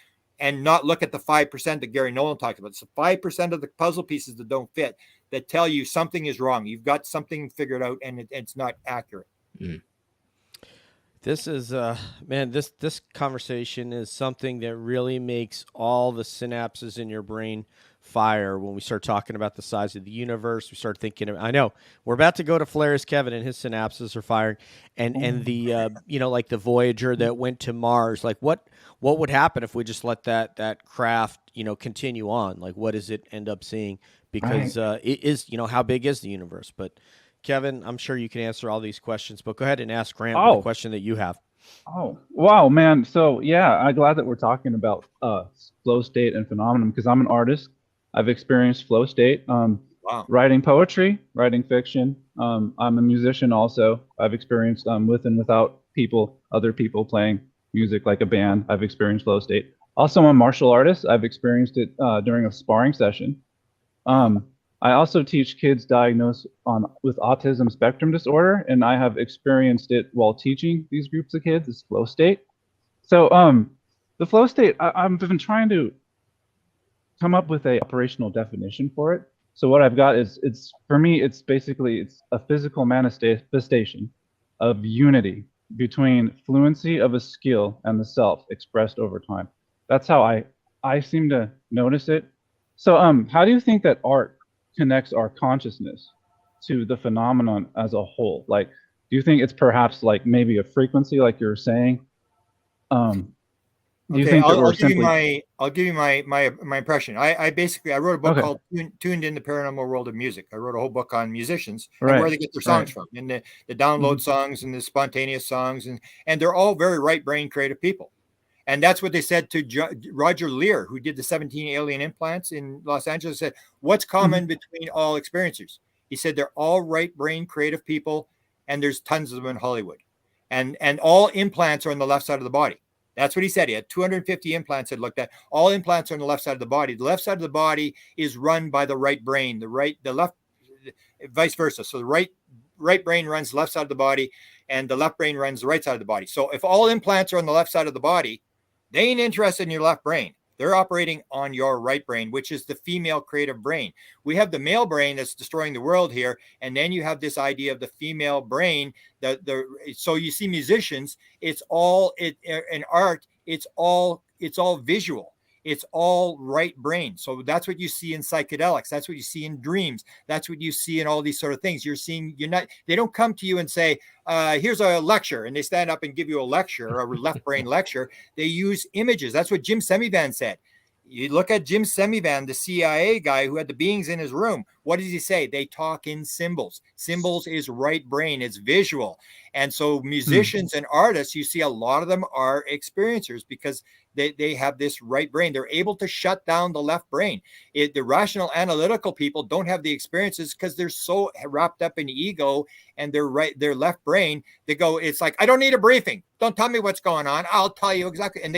and not look at the 5% that Gary Nolan talked about. It's the 5% of the puzzle pieces that don't fit that tell you something is wrong. You've got something figured out, and it's not accurate. This is man, this conversation is something that really makes all the synapses in your brain fire. When we start talking about the size of the universe, we start thinking of, I know we're about to go to Flares Kevin, and his synapses are firing, and the like the Voyager that went to Mars, like what would happen if we just let that craft continue on? Like, what does it end up seeing? Because it is, how big is the universe? But Kevin, I'm sure you can answer all these questions, but go ahead and ask Grant the question that you have. Oh, wow, man. So yeah, I'm glad that we're talking about flow state and phenomenon, because I'm an artist. I've experienced flow state. Wow. writing poetry, writing fiction. I'm a musician also. I've experienced with and without other people playing music like a band. I've experienced flow state. Also, I'm a martial artist. I've experienced it during a sparring session. I also teach kids diagnosed with autism spectrum disorder, and I have experienced it while teaching these groups of kids. This flow state. So, the flow state, I've been trying to come up with a operational definition for it. So what I've got is, for me, it's a physical manifestation of unity between fluency of a skill and the self expressed over time. That's how I seem to notice it. So how do you think that art connects our consciousness to the phenomenon as a whole? Like, do you think it's perhaps like maybe a frequency, like you were saying? Do you think that I'll give you my impression. I wrote a book called Tuned in the Paranormal World of Music. I wrote a whole book on musicians and where they get their songs from, and the download songs and the spontaneous songs, and they're all very right brain creative people. And that's what they said to Roger Lear, who did the 17 alien implants in Los Angeles. Said, what's common between all experiencers? He said they're all right brain creative people, and there's tons of them in Hollywood, and all implants are on the left side of the body. That's what he said. He had 250 implants had looked at. All implants are on the left side of the body. The left side of the body is run by the right brain. The left, vice versa. So the right brain runs the left side of the body, and the left brain runs the right side of the body. So if all implants are on the left side of the body, they ain't interested in your left brain. They're operating on your right brain, which is the female creative brain. We have the male brain that's destroying the world here, and then you have this idea of the female brain. So you see musicians, it's all in art. It's all visual. It's all right brain. So that's what you see in psychedelics. That's what you see in dreams. That's what you see in all these sort of things. They don't come to you and say, here's a lecture, and they stand up and give you a lecture, a left brain lecture. They use images. That's what Jim Semivan said. You look at Jim Semivan, the CIA guy who had the beings in his room. What does he say? They talk in symbols. Symbols is right brain. It's visual. And so musicians and artists, you see a lot of them are experiencers because they have this right brain. They're able to shut down the left brain. The rational analytical people don't have the experiences because they're so wrapped up in ego and their left brain. They go, it's like, I don't need a briefing. Don't tell me what's going on. I'll tell you exactly. And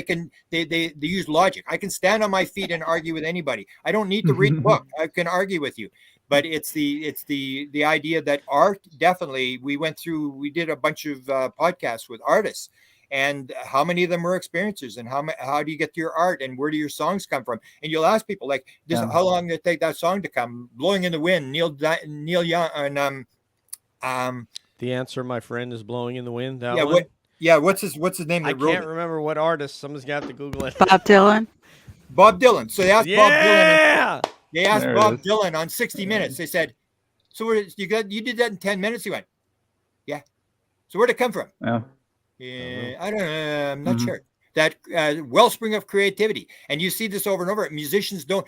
they use logic. I can stand on my feet and argue with anybody. I don't need to read a book. I can argue with you. But it's the idea that art, definitely, we did a bunch of podcasts with artists, and how many of them were experiencers, and how do you get to your art, and where do your songs come from? And you'll ask people like this, how long did it take that song to come? Blowing in the Wind, Neil Young, and The answer, my friend, is Blowing in the Wind. That yeah, one? What's his name? I That wrote can't it? remember what artist. Someone's got to Google it. Bob Dylan. Bob Dylan. So they asked Bob Dylan. Yeah. They asked There it Bob is. Dylan on 60 Minutes. They said, "So you did that in 10 minutes?" He went, "Yeah." So where'd it come from? Yeah. Yeah, I don't know. I'm not sure. That wellspring of creativity, and you see this over and over. Musicians don't.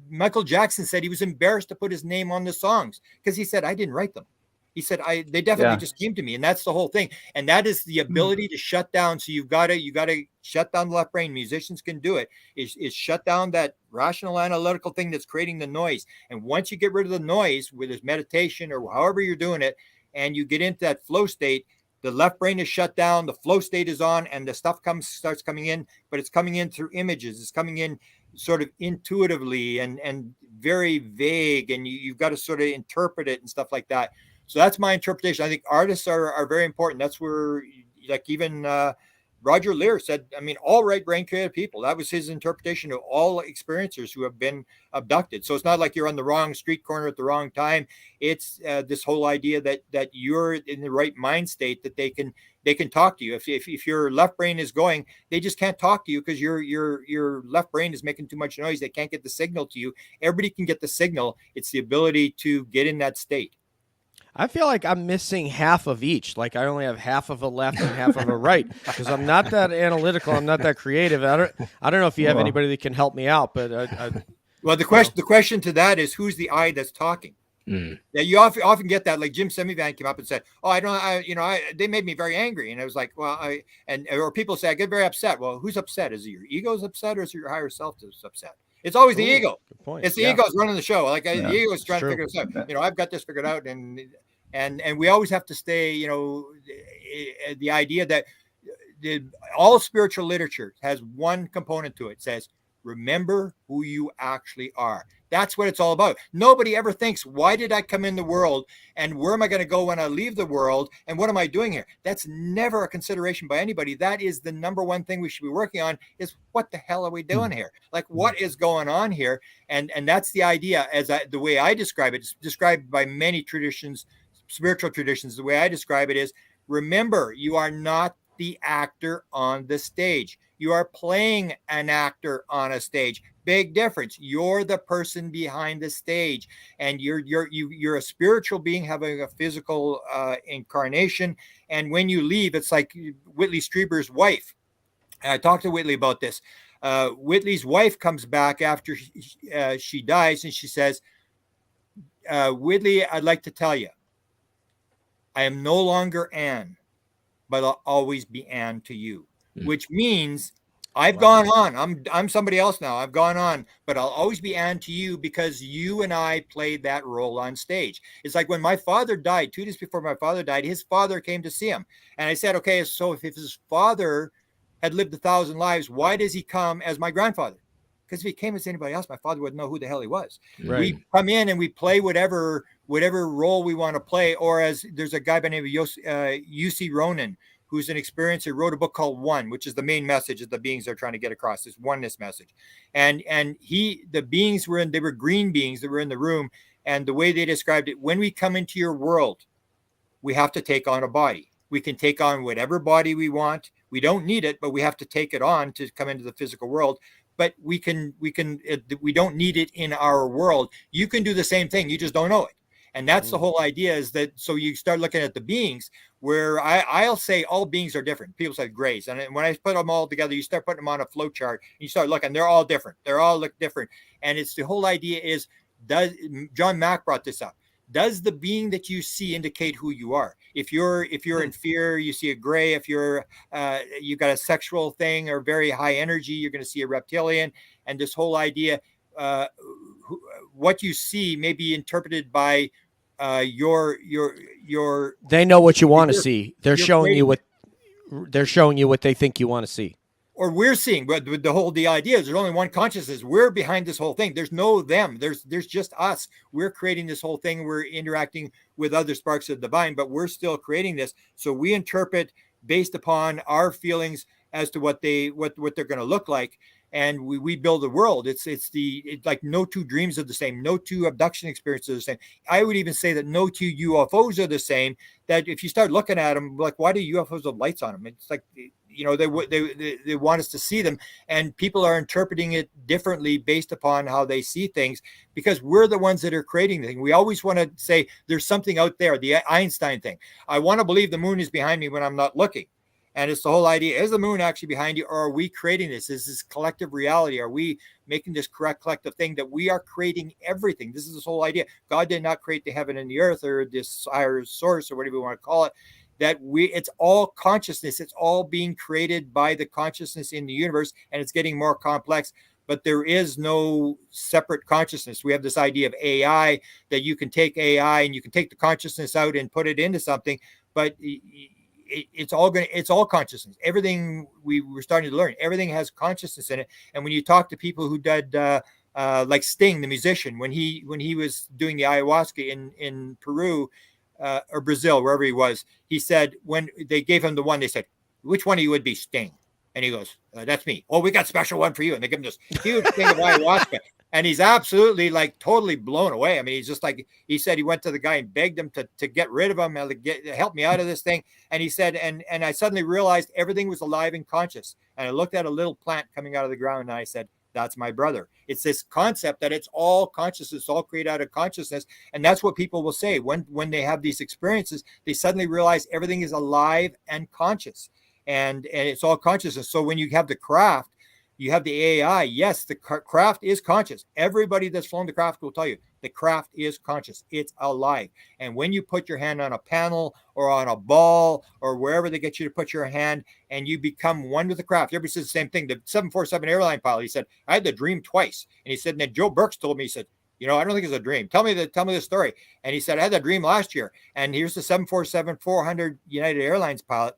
Michael Jackson said he was embarrassed to put his name on the songs because he said, "I didn't write them." He said, they definitely just came to me. And that's the whole thing. And that is the ability to shut down. So you got to shut down the left brain. Musicians can do it. Is shut down that rational analytical thing that's creating the noise. And once you get rid of the noise with this meditation or however you're doing it, and you get into that flow state, the left brain is shut down, the flow state is on, and the stuff starts coming in, but it's coming in through images. It's coming in sort of intuitively and very vague. And you've got to sort of interpret it and stuff like that. So that's my interpretation. I think artists are very important. That's where, like, even Roger Lear said, I mean, all right brain creative people. That was his interpretation of all experiencers who have been abducted. So it's not like you're on the wrong street corner at the wrong time. It's this whole idea that you're in the right mind state, that they can talk to you. If your left brain is going, they just can't talk to you because your left brain is making too much noise. They can't get the signal to you. Everybody can get the signal. It's the ability to get in that state. I feel like I'm missing half of each. Like I only have half of a left and half of a right because I'm not that analytical. I'm not that creative. I don't know if you have anybody that can help me out, but well, the question to that is, who's the I that's talking? Yeah, you often get that. Like Jim Semivan came up and said, "Oh, they made me very angry," and I was like, "Well, or people say I get very upset." Well, who's upset? Is it your ego's upset, or is it your higher self that's upset? It's always the ego. point. It's the Yeah. ego's running the show. Like Yeah, the ego's trying to true. figure this out. You know, I've got this figured out, and we always have to stay. You know, the idea that all spiritual literature has one component to it. It says, remember who you actually are. That's what it's all about. Nobody ever thinks, why did I come in the world, and where am I going to go when I leave the world, and what am I doing here? That's never a consideration by anybody. That is the number one thing we should be working on, is what the hell are we doing here? Like, what is going on here? And that's the idea, the way I describe it. It's described by many traditions, spiritual traditions. The way I describe it is, remember, you are not the actor on the stage. You are playing an actor on a stage. Big difference. You're the person behind the stage, and you're a spiritual being having a physical incarnation. And when you leave, it's like Whitley Strieber's wife. And I talked to Whitley about this. Whitley's wife comes back after she dies, and she says, Whitley, I'd like to tell you, I am no longer Anne, but I'll always be Anne to you. Which means I've gone on. I'm somebody else now. I've gone on, but I'll always be Anne to you, because you and I played that role on stage. It's like when my father died, 2 days before my father died, his father came to see him. And I said, okay, so if his father had lived 1,000 lives, why does he come as my grandfather? Because if he came as anybody else, my father wouldn't know who the hell he was. Right. We come in and we play whatever role we want to play. Or as there's a guy by the name of UC Ronan, who's an experiencer, wrote a book called One, which is the main message that the beings are trying to get across, this oneness message. And the beings they were green beings that were in the room. And the way they described it, when we come into your world, we have to take on a body. We can take on whatever body we want. We don't need it, but we have to take it on to come into the physical world. But we don't need it in our world. You can do the same thing. You just don't know it. And that's the whole idea, is that, so you start looking at the beings, where I'll say all beings are different. People say grays. And when I put them all together, you start putting them on a flow chart, and you start looking, they're all different. They all look different. And it's the whole idea is, John Mack brought this up. Does the being that you see indicate who you are? If you're in fear, you see a gray. If you've got a sexual thing or very high energy, you're going to see a reptilian. And this whole idea, what you see may be interpreted by your They know what you want to see. They're showing you what they think you want to see. Or we're seeing, but the idea is there's only one consciousness. We're behind this whole thing. There's no them. There's just us. We're creating this whole thing. We're interacting with other sparks of the divine, but we're still creating this. So we interpret based upon our feelings as to what they're going to look like. And we build the world. It's like no two dreams are the same. No two abduction experiences are the same. I would even say that no two UFOs are the same. That if you start looking at them, like, why do UFOs have lights on them? It's like, they want us to see them, and people are interpreting it differently based upon how they see things, because we're the ones that are creating the thing. We always want to say there's something out there, the Einstein thing. I want to believe the moon is behind me when I'm not looking. And it's the whole idea, is the moon actually behind you, or are we creating this? Is this collective reality? Are we making this correct collective thing that we are creating everything? This is this whole idea. God did not create the heaven and the earth, or this higher source, or whatever you want to call it. It's all consciousness. It's all being created by the consciousness in the universe, and it's getting more complex. But there is no separate consciousness. We have this idea of AI, that you can take AI and you can take the consciousness out and put it into something, but it's all consciousness. Everything we're starting to learn, everything has consciousness in it. And when you talk to people who did like Sting, the musician, when he was doing the ayahuasca in Peru or Brazil, wherever he was, he said, when they gave him the one, they said, which one of you would be Sting? And he goes, that's me. Oh, we got a special one for you. And they give him this huge thing of ayahuasca. And he's absolutely like totally blown away. I mean, he's just like, he said he went to the guy and begged him to get rid of him, help me out of this thing. And he said, and I suddenly realized everything was alive and conscious. And I looked at a little plant coming out of the ground, and I said, that's my brother. It's this concept that it's all consciousness, all created out of consciousness. And that's what people will say when they have these experiences. They suddenly realize everything is alive and conscious, and it's all consciousness. So when you have the craft, You have the AI. Yes, the craft is conscious. Everybody that's flown the craft will tell you the craft is conscious. It's alive. And when you put your hand on a panel or on a ball or wherever they get you to put your hand, and you become one with the craft. Everybody says the same thing. The 747 airline pilot, he said, I had the dream twice. And he said, and then Joe Burks told me, he said, I don't think it's a dream. Tell me the story. And he said, I had that dream last year. And here's the 747-400 United Airlines pilot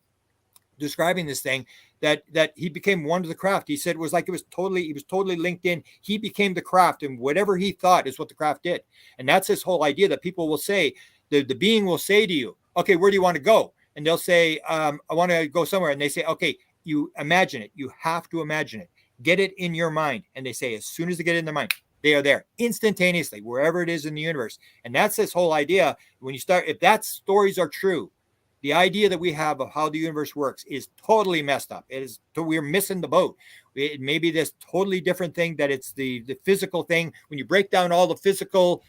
describing this thing, that he became one with the craft. He said it was like he was totally linked in. He became the craft, and whatever he thought is what the craft did. And that's this whole idea that people will say, the being will say to you, okay, where do you want to go? And they'll say, I want to go somewhere. And they say, okay, you imagine it. You have to imagine it. Get it in your mind. And they say, as soon as they get it in their mind, they are there instantaneously, wherever it is in the universe. And that's this whole idea. When you start, if that stories are true, the idea that we have of how the universe works is totally messed up. It is, we're missing the boat. It may be this totally different thing, that it's the physical thing. When you break down all the physical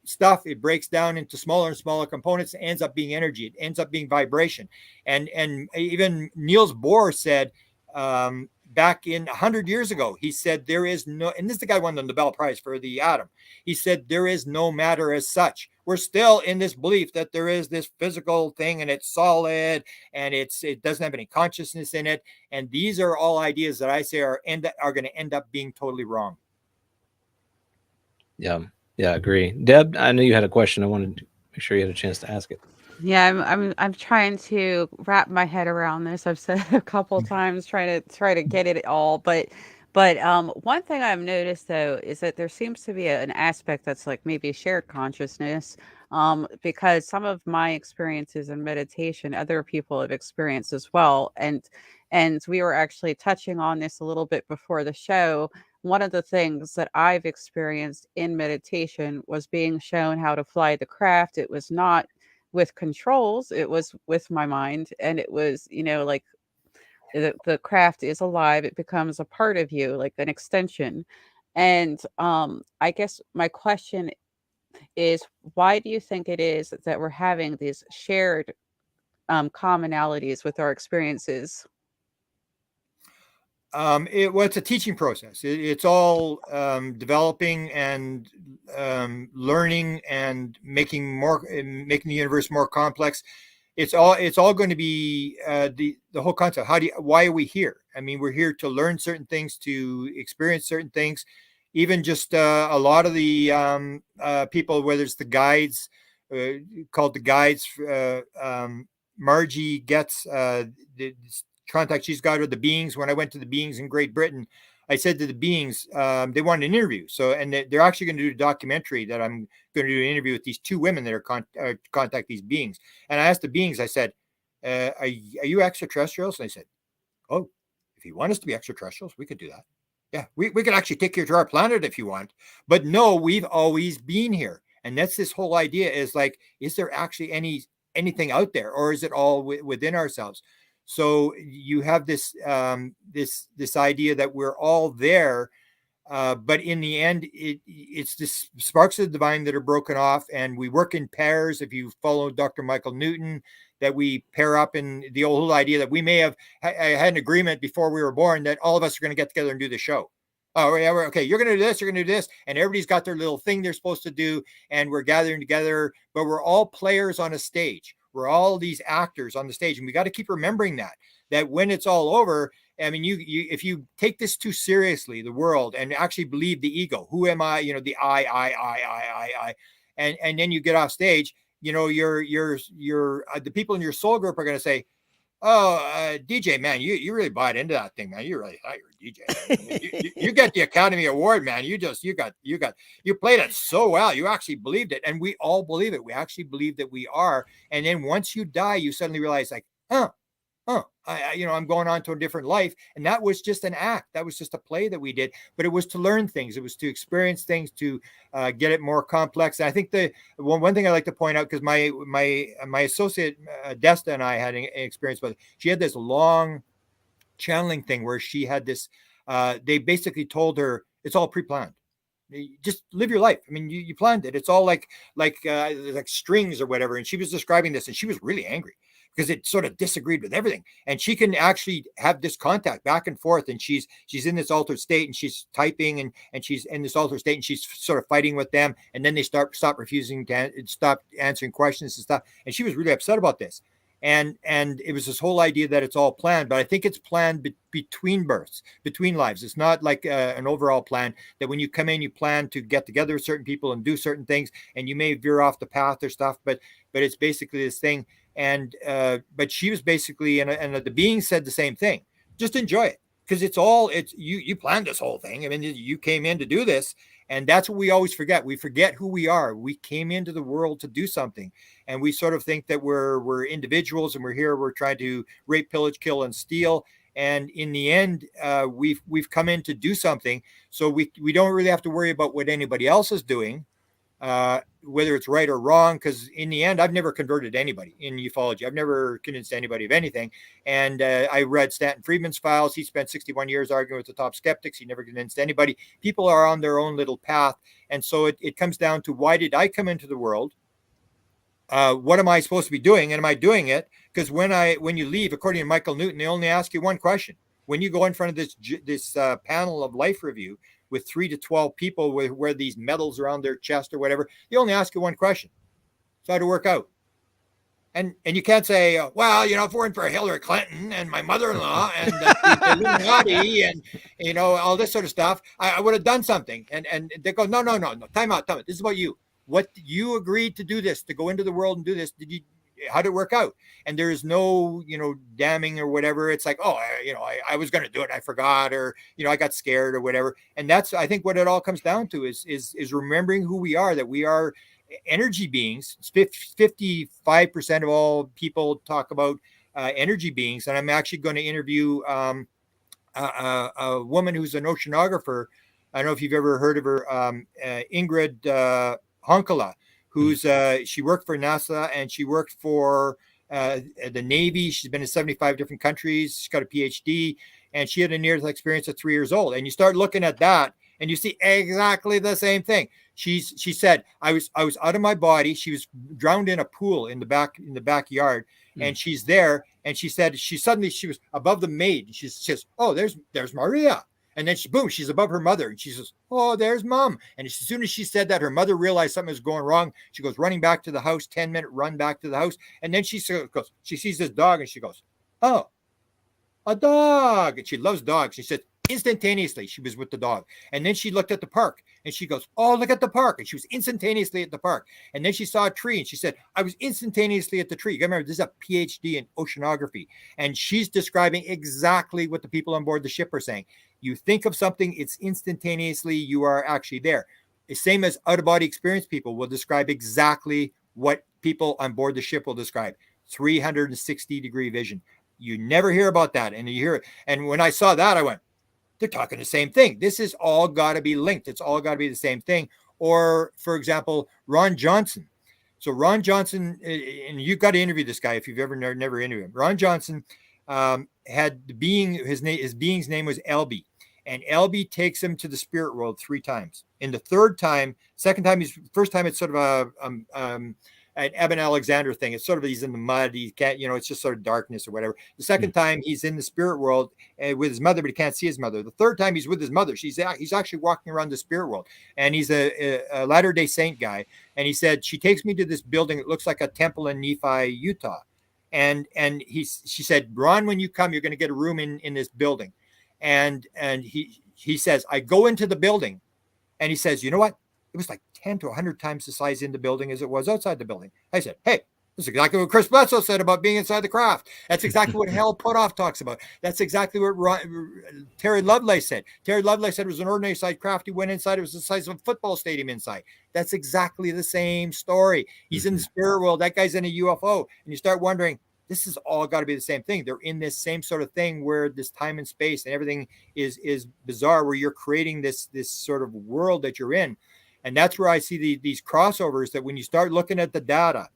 stuff, it breaks down into smaller and smaller components. It ends up being energy. It ends up being vibration. And even Niels Bohr said, back in 100 years ago, he said there is no, and this is the guy who won the Nobel Prize for the atom. He said there is no matter as such. We're still in this belief that there is this physical thing and it's solid and it doesn't have any consciousness in it. And these are all ideas that I say are going to end up being totally wrong. Yeah, agree. Deb, I know you had a question. I wanted to make sure you had a chance to ask it. Yeah, I'm trying to wrap my head around this. I've said it a couple times, trying to get it all, but one thing I've noticed though is that there seems to be an aspect that's like maybe shared consciousness, because some of my experiences in meditation, other people have experienced as well, and we were actually touching on this a little bit before the show. One of the things that I've experienced in meditation was being shown how to fly the craft. It was not with controls, it was with my mind, and it was, like the craft is alive. It becomes a part of you, like an extension. And I guess my question is, why do you think it is that we're having these shared commonalities with our experiences? It's a teaching process. It's all developing and learning and making the universe more complex. It's all going to be the whole concept. Why are we here? I mean, we're here to learn certain things, to experience certain things. Even just a lot of the people, whether it's the guides, called the guides, Margie gets the contact she's got with the beings. When I went to the beings in Great Britain, I said to the beings, they wanted an interview. So, and they're actually going to do a documentary that I'm going to do an interview with these two women that are contact these beings. And I asked the beings, I said, are you extraterrestrials? And they said, oh, if you want us to be extraterrestrials, we could do that. Yeah, we could actually take you to our planet if you want. But no, we've always been here. And that's this whole idea, is like, is there actually anything out there, or is it all within ourselves? So you have this this idea that we're all there, but in the end, it's this sparks of the divine that are broken off, and we work in pairs. If you follow Dr. Michael Newton, that we pair up, in the old idea that we may have had an agreement before we were born that all of us are going to get together and do the show. Oh, yeah, okay, you're going to do this, you're going to do this, and everybody's got their little thing they're supposed to do, and we're gathering together, but we're all players on a stage. We're all these actors on the stage, and we got to keep remembering that when it's all over, I mean, you if you take this too seriously, the world, and actually believe the ego, who am I? The I, and then you get off stage, you're the people in your soul group are going to say, oh, DJ, man, you really bought into that thing, man. You really thought you were a DJ. you get the Academy Award, man. You played it so well. You actually believed it. And we all believe it. We actually believe that we are. And then once you die, you suddenly realize, like, I'm going on to a different life. And that was just an act. That was just a play that we did. But it was to learn things. It was to experience things, to get it more complex. And I think the one thing I like to point out, because my associate Desta and I had an experience with it. She had this long channeling thing where she had this. They basically told her it's all pre-planned. Just live your life. I mean, you planned it. It's all like strings or whatever. And she was describing this, and she was really angry, because it sort of disagreed with everything. And she can actually have this contact back and forth. And she's in this altered state, and she's typing, and she's in this altered state, and she's sort of fighting with them. And then they stop refusing to stop answering questions and stuff. And she was really upset about this. And it was this whole idea that it's all planned, but I think it's planned between births, between lives. It's not like an overall plan that when you come in, you plan to get together with certain people and do certain things, and you may veer off the path or stuff, but it's basically this thing. And but she was basically, and the being said the same thing. Just enjoy it, because it's you planned this whole thing. I mean, you came in to do this, and that's what we always forget. We forget who we are. We came into the world to do something, and we sort of think that we're individuals, and we're trying to rape, pillage, kill, and steal. And in the end, we've come in to do something, so we don't really have to worry about what anybody else is doing, whether it's right or wrong, because in the end, I've never converted anybody in ufology. I've never convinced anybody of anything. And I read Stanton Friedman's files. He spent 61 years arguing with the top skeptics. He never convinced anybody. People are on their own little path. And so it comes down to, why did I come into the world? What am I supposed to be doing? And am I doing it? Because when you leave, according to Michael Newton, they only ask you one question. When you go in front of this panel of life review with 3 to 12 people wear these medals around their chest or whatever, they only ask you one question. So how'd it work out? And you can't say, well, if it weren't for Hillary Clinton and my mother-in-law and the Illuminati and, all this sort of stuff, I would have done something. And they go, no, time out. This is about you. What you agreed to do this, to go into the world and do this. How did it work out? And there is no, damning or whatever. It's like, I was going to do it. I forgot, or, I got scared or whatever. And that's, I think, what it all comes down to is remembering who we are, that we are energy beings. 55% of all people talk about energy beings. And I'm actually going to interview a woman who's an oceanographer. I don't know if you've ever heard of her, Ingrid Honkala, who's she worked for NASA and she worked for the Navy. She's been in 75 different countries. She's got a PhD, and she had a near-death experience at 3 years old. And you start looking at that, and you see exactly the same thing. She said, I was out of my body. She was drowned in a pool in the backyard, and she's there. And she said she was above the maid. She says, oh, there's Maria. And then she's above her mother, and she says, oh, there's mom. And as soon as she said that, her mother realized something was going wrong. She goes running back to the house, 10-minute run back to the house. And then she sees this dog, and she goes, oh, a dog. And she loves dogs. She said, instantaneously, she was with the dog. And then she looked at the park, and she goes, oh, look at the park. And she was instantaneously at the park. And then she saw a tree, and she said, I was instantaneously at the tree. You gotta remember, this is a PhD in oceanography. And she's describing exactly what the people on board the ship are saying. You think of something, it's instantaneously, you are actually there. The same as out-of-body experience people will describe exactly what people on board the ship will describe. 360-degree vision. You never hear about that. And you hear it. And when I saw that, I went, they're talking the same thing. This is all got to be linked. It's all got to be the same thing. Or, for example, Ron Johnson. So Ron Johnson, and you've got to interview this guy if you've ever never interviewed him. Ron Johnson had the being, his being's name was Elby. And Elby takes him to the spirit world 3 times. In the first time, it's sort of an Eben Alexander thing. It's sort of, he's in the mud. He can't, it's just sort of darkness or whatever. The second time he's in the spirit world with his mother, but he can't see his mother. The third time he's with his mother. He's actually walking around the spirit world, and he's a Latter-day Saint guy. And he said, she takes me to this building. It looks like a temple in Nephi, Utah. And she said, Ron, when you come, you're going to get a room in this building. And he says, I go into the building, and he says, you know what? It was like 10 to 100 times the size in the building as it was outside the building. I said, hey, this is exactly what Chris Bledsoe said about being inside the craft. That's exactly what Hal Puthoff talks about. That's exactly what Terry Lovelace said. Terry Lovelace said it was an ordinary sized craft. He went inside. It was the size of a football stadium inside. That's exactly the same story. He's in the spirit world. That guy's in a UFO. And you start wondering, this is all got to be the same thing. They're in this same sort of thing where this time and space and everything is bizarre, where you're creating this sort of world that you're in. And that's where I see these crossovers, that when you start looking at the data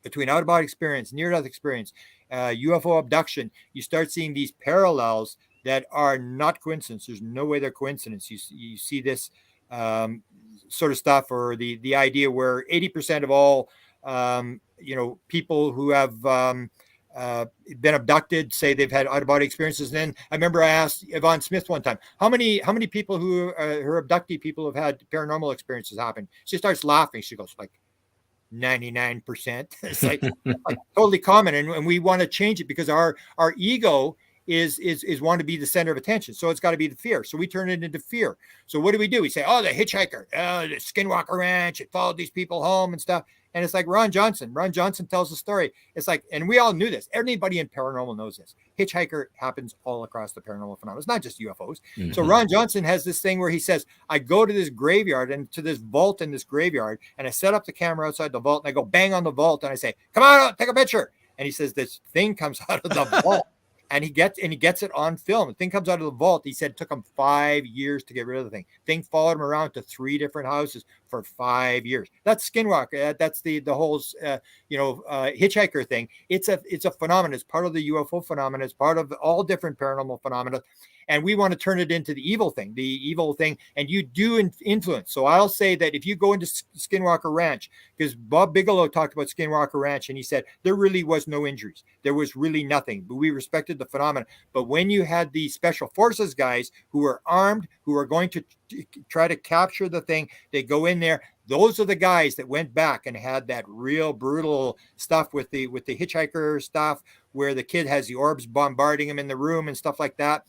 between out-of-body experience, near-death experience, UFO abduction, you start seeing these parallels that are not coincidence. There's no way they're coincidence. You see this sort of stuff, or the idea where 80% of all people who have been abducted, say they've had out-of-body experiences. And then I remember I asked Yvonne Smith one time, how many people who her abductee people have had paranormal experiences happen? She starts laughing. She goes like 99%. It's like totally common, and we want to change it because our ego is want to be the center of attention. So it's got to be the fear. So we turn it into fear. So what do? We say, oh, the hitchhiker, the Skinwalker Ranch, it followed these people home and stuff. And it's like Ron Johnson. Ron Johnson tells the story. It's like, and we all knew this. Anybody in paranormal knows this. Hitchhiker happens all across the paranormal phenomenon. It's not just UFOs. Mm-hmm. So Ron Johnson has this thing where he says, I go to this graveyard and to this vault in this graveyard, and I set up the camera outside the vault, and I go bang on the vault, and I say, come on, take a picture. And he says, this thing comes out of the vault. And he gets it on film. The thing comes out of the vault. He said it took him 5 years to get rid of the thing. Thing followed him around to 3 different houses for 5 years. That's Skinwalker. That's the whole hitchhiker thing. It's a phenomenon. It's part of the UFO phenomenon. It's part of all different paranormal phenomena. And we want to turn it into the evil thing, and you do influence. So I'll say that if you go into Skinwalker Ranch, because Bob Bigelow talked about Skinwalker Ranch, and he said there really was no injuries. There was really nothing, but we respected the phenomenon. But when you had the special forces guys who were armed, who were going to try to capture the thing, they go in there. Those are the guys that went back and had that real brutal stuff with the hitchhiker stuff, where the kid has the orbs bombarding him in the room and stuff like that.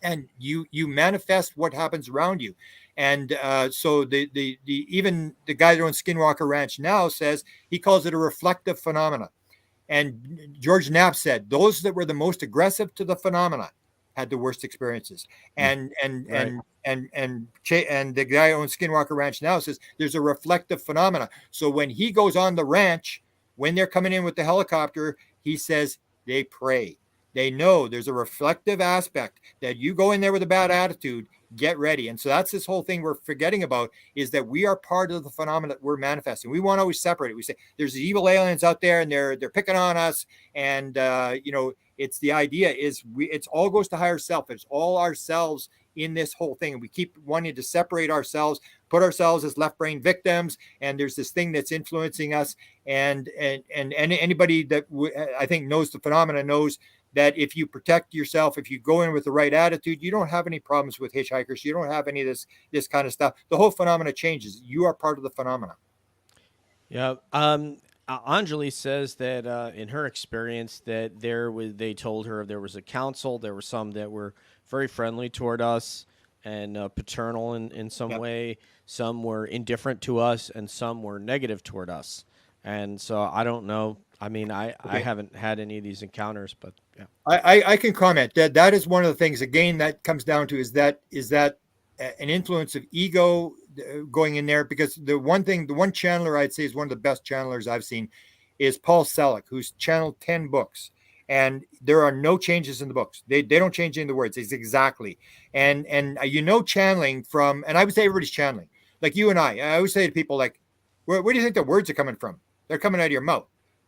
And you manifest what happens around you. And so the even the guy that owns Skinwalker Ranch now says, he calls it a reflective phenomena. And George Knapp said those that were the most aggressive to the phenomena had the worst experiences. And the guy who owns Skinwalker Ranch now says there's a reflective phenomena. So when he goes on the ranch, when they're coming in with the helicopter, he says they pray. They know there's a reflective aspect that you go in there with a bad attitude, get ready. And so that's this whole thing we're forgetting about, is that we are part of the phenomena that we're manifesting. We want to always separate it. We say there's evil aliens out there and they're picking on us. And, it's the idea is it's all goes to higher self. It's all ourselves in this whole thing. And we keep wanting to separate ourselves, put ourselves as left brain victims. And there's this thing that's influencing us. And anybody that I think knows the phenomena knows that if you protect yourself, if you go in with the right attitude, you don't have any problems with hitchhikers. You don't have any of this kind of stuff. The whole phenomena changes. You are part of the phenomena. Yeah. Anjali says that in her experience that they told her there was a council. There were some that were very friendly toward us and paternal in some way. Some were indifferent to us and some were negative toward us. And so I don't know. I mean, I haven't had any of these encounters, but yeah. I can comment that is one of the things, again, that comes down to is that an influence of ego going in there, because the one channeler I'd say is one of the best channelers I've seen is Paul Selleck, who's channeled 10 books. And there are no changes in the books. They don't change any of the words. It's exactly. And channeling from, and I would say everybody's channeling. Like you and I always say to people, like, where do you think the words are coming from? They're coming out of your mouth.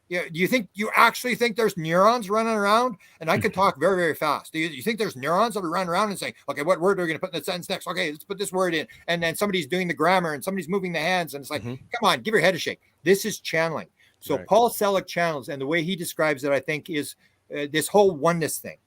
Yeah. Do you actually think there's neurons running around? And I can talk very, very fast. Do you think there's neurons that are running around and saying, okay, what word are we going to put in the sentence next? Okay, let's put this word in. And then somebody's doing the grammar and somebody's moving the hands. And it's like, come on, give your head a shake. This is channeling. So right. Paul Selleck channels, and the way he describes it, I think, is this whole oneness thing.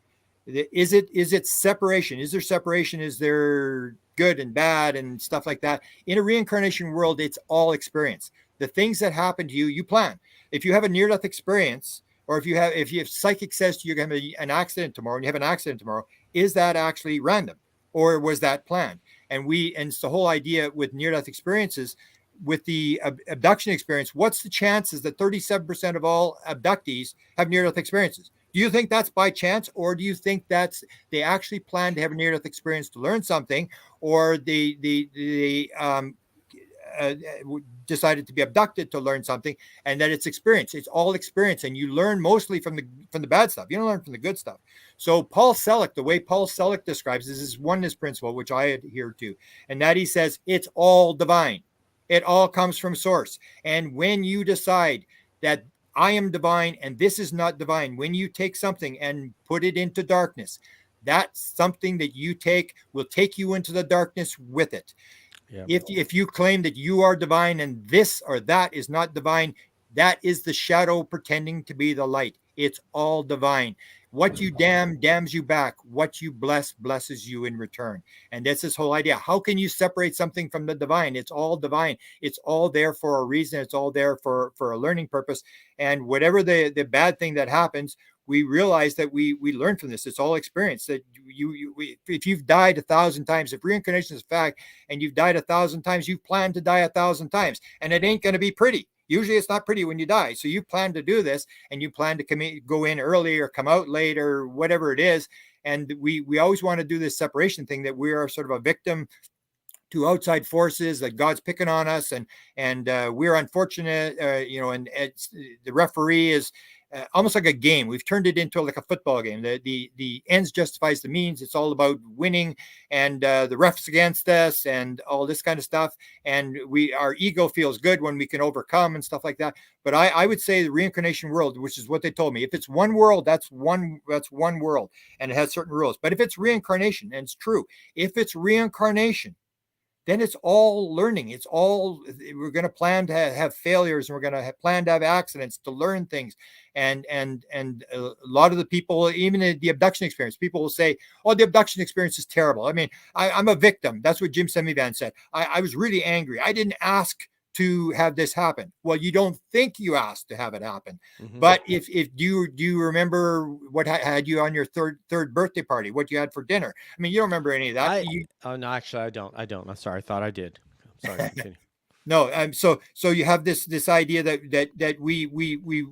Is it separation? Is there separation? Is there good and bad and stuff like that? In a reincarnation world, it's all experience. The things that happen to you, you plan. If you have a near-death experience, or if you have psychic says to you, you're going to have an accident tomorrow, and you have an accident tomorrow, is that actually random, or was that planned? And it's the whole idea with near-death experiences, with the abduction experience. What's the chances that 37% of all abductees have near-death experiences? Do you think that's by chance, or do you think that's they actually plan to have a near-death experience to learn something, or they decided to be abducted to learn something, and that it's experience? It's all experience, and you learn mostly from the bad stuff. You don't learn from the good stuff. So Paul Selleck, the way Paul Selleck describes this is oneness principle, which I adhere to, and that he says it's all divine. It all comes from source. And when you decide that I am divine and this is not divine, when you take something and put it into darkness, that something that you take will take you into the darkness with it. Yeah. If you claim that you are divine and this or that is not divine, that is the shadow pretending to be the light. It's all divine. What you damn damns you back. What you bless blesses you in return. And that's this whole idea. How can you separate something from the divine? It's all divine. It's all there for a reason. It's all there for a learning purpose. And whatever the bad thing that happens, we realize that we learn from this. It's all experience. That if you've died 1,000 times, if reincarnation is a fact, and you've died 1,000 times, you've planned to die 1,000 times, and it ain't going to be pretty. Usually it's not pretty when you die. So you plan to do this, and you plan to go in early or come out late or whatever it is. And we always want to do this separation thing, that we are sort of a victim to outside forces, that God's picking on us, and we're unfortunate, and the referee is almost like a game. We've turned it into like a football game. The ends justifies the means. It's all about winning, and the refs against us, and all this kind of stuff. And our ego feels good when we can overcome and stuff like that. But I would say the reincarnation world, which is what they told me, if it's one world, that's one world, and it has certain rules. But if it's reincarnation, and it's true, if it's reincarnation, then it's all learning. It's all, we're going to plan to have failures, and we're going to plan to have accidents to learn things. And a lot of the people, even in the abduction experience, people will say, oh, the abduction experience is terrible. I mean, I'm a victim. That's what Jim Semivan said. I was really angry. I didn't ask to have this happen. Well, you don't think you asked to have it happen. Mm-hmm. But if do you remember what had you on your third birthday party, what you had for dinner? I mean, you don't remember any of that. No, actually I don't. I'm sorry. I thought I did. I'm sorry. Continue. No. So you have this idea that we